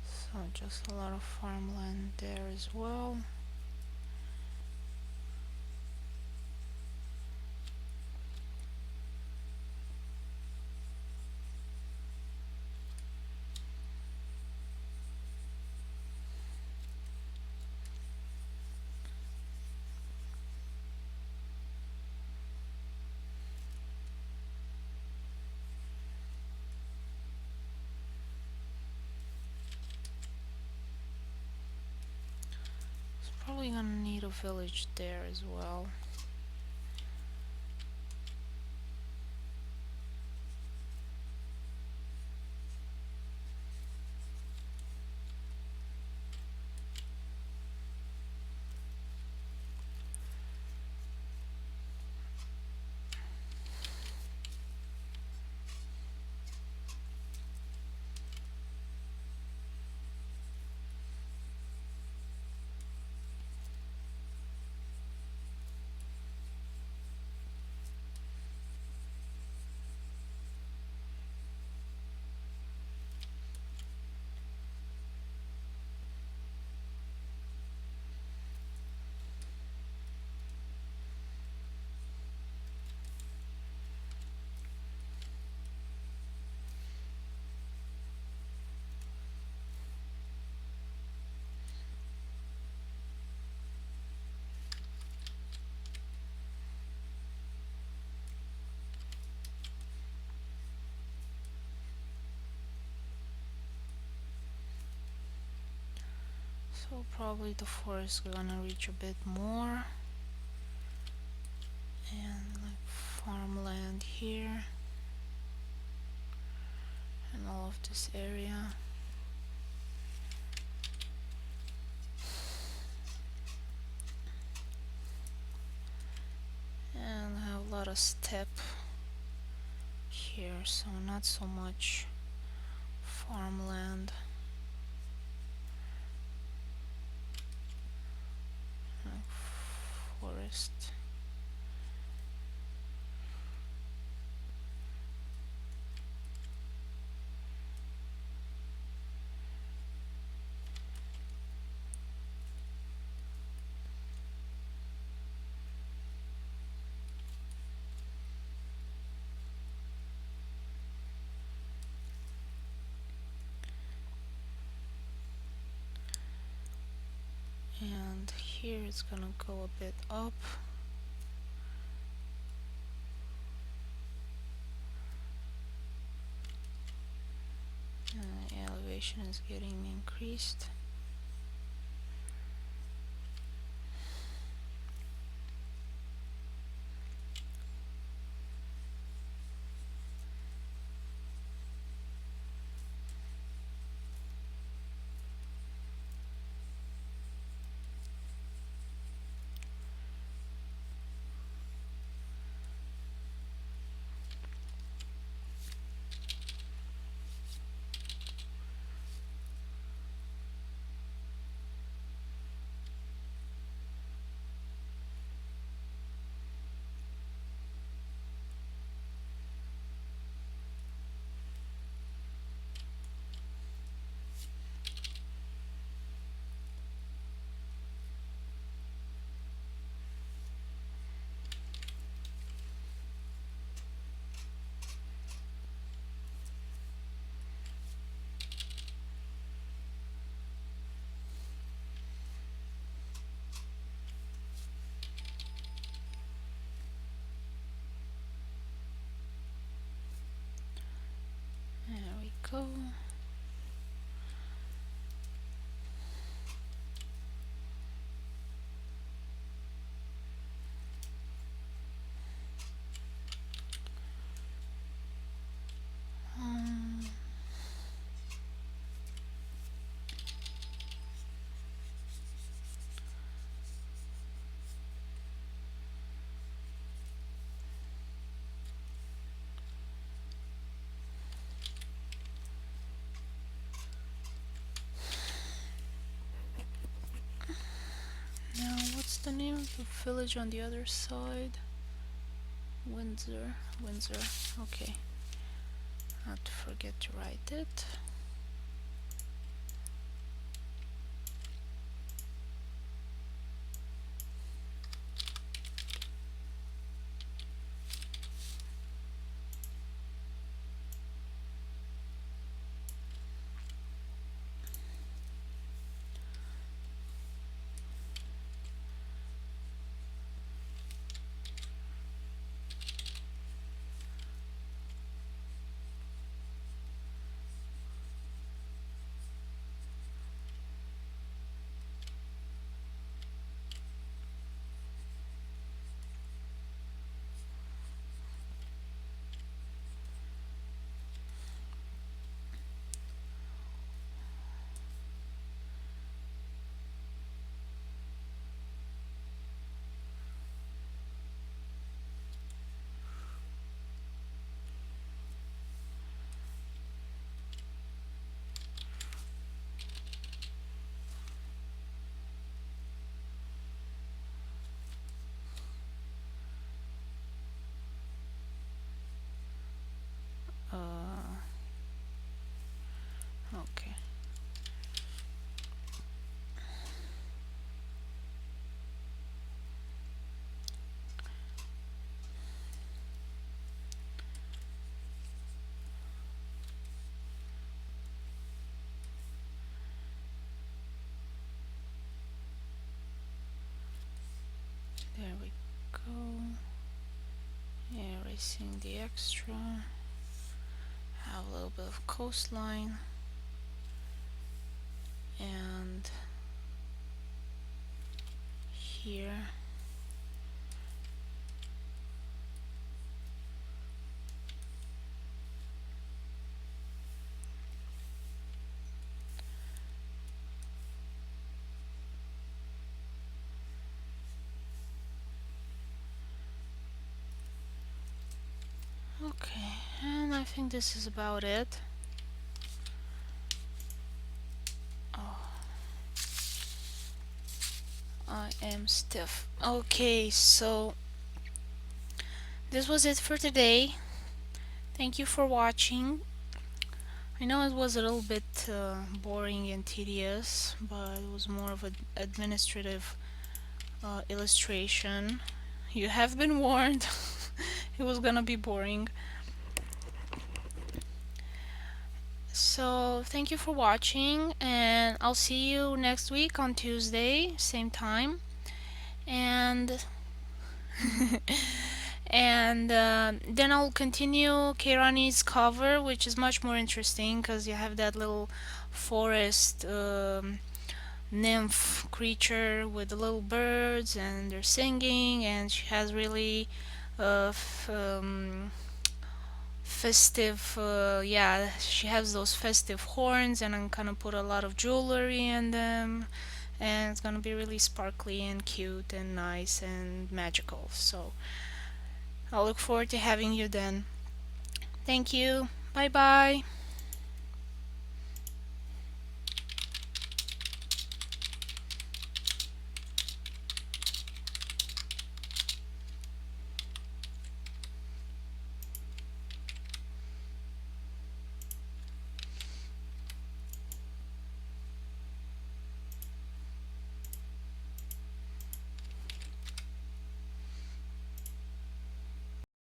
So just a lot of farmland there as well. It's probably gonna need a village there as well. So probably the forest is gonna reach a bit more. And like farmland here. And all of this area. And I have a lot of steppe here, so not so much farmland. Like forest. here it's gonna go a bit up. Elevation is getting increased. There we go. Now, what's the name of the village on the other side? Windsor. Okay. Not to forget to write it. Okay. There we go. Erasing the extra. Have a little bit of coastline. And here. Okay, and I think this is about it. Oh, I am stiff. Okay, so this was it for today. Thank you for watching. I know it was a little bit boring and tedious, but it was more of an administrative illustration. You have been warned. It was gonna be boring. So thank you for watching, and I'll see you next week on Tuesday, same time. And and then I'll continue Keirani's cover, which is much more interesting because you have that little forest nymph creature with the little birds and they're singing, and she has really festive, yeah, she has those festive horns, and I'm gonna put a lot of jewelry in them, and it's gonna be really sparkly and cute and nice and magical. So I'll look forward to having you then. Thank you. Bye bye.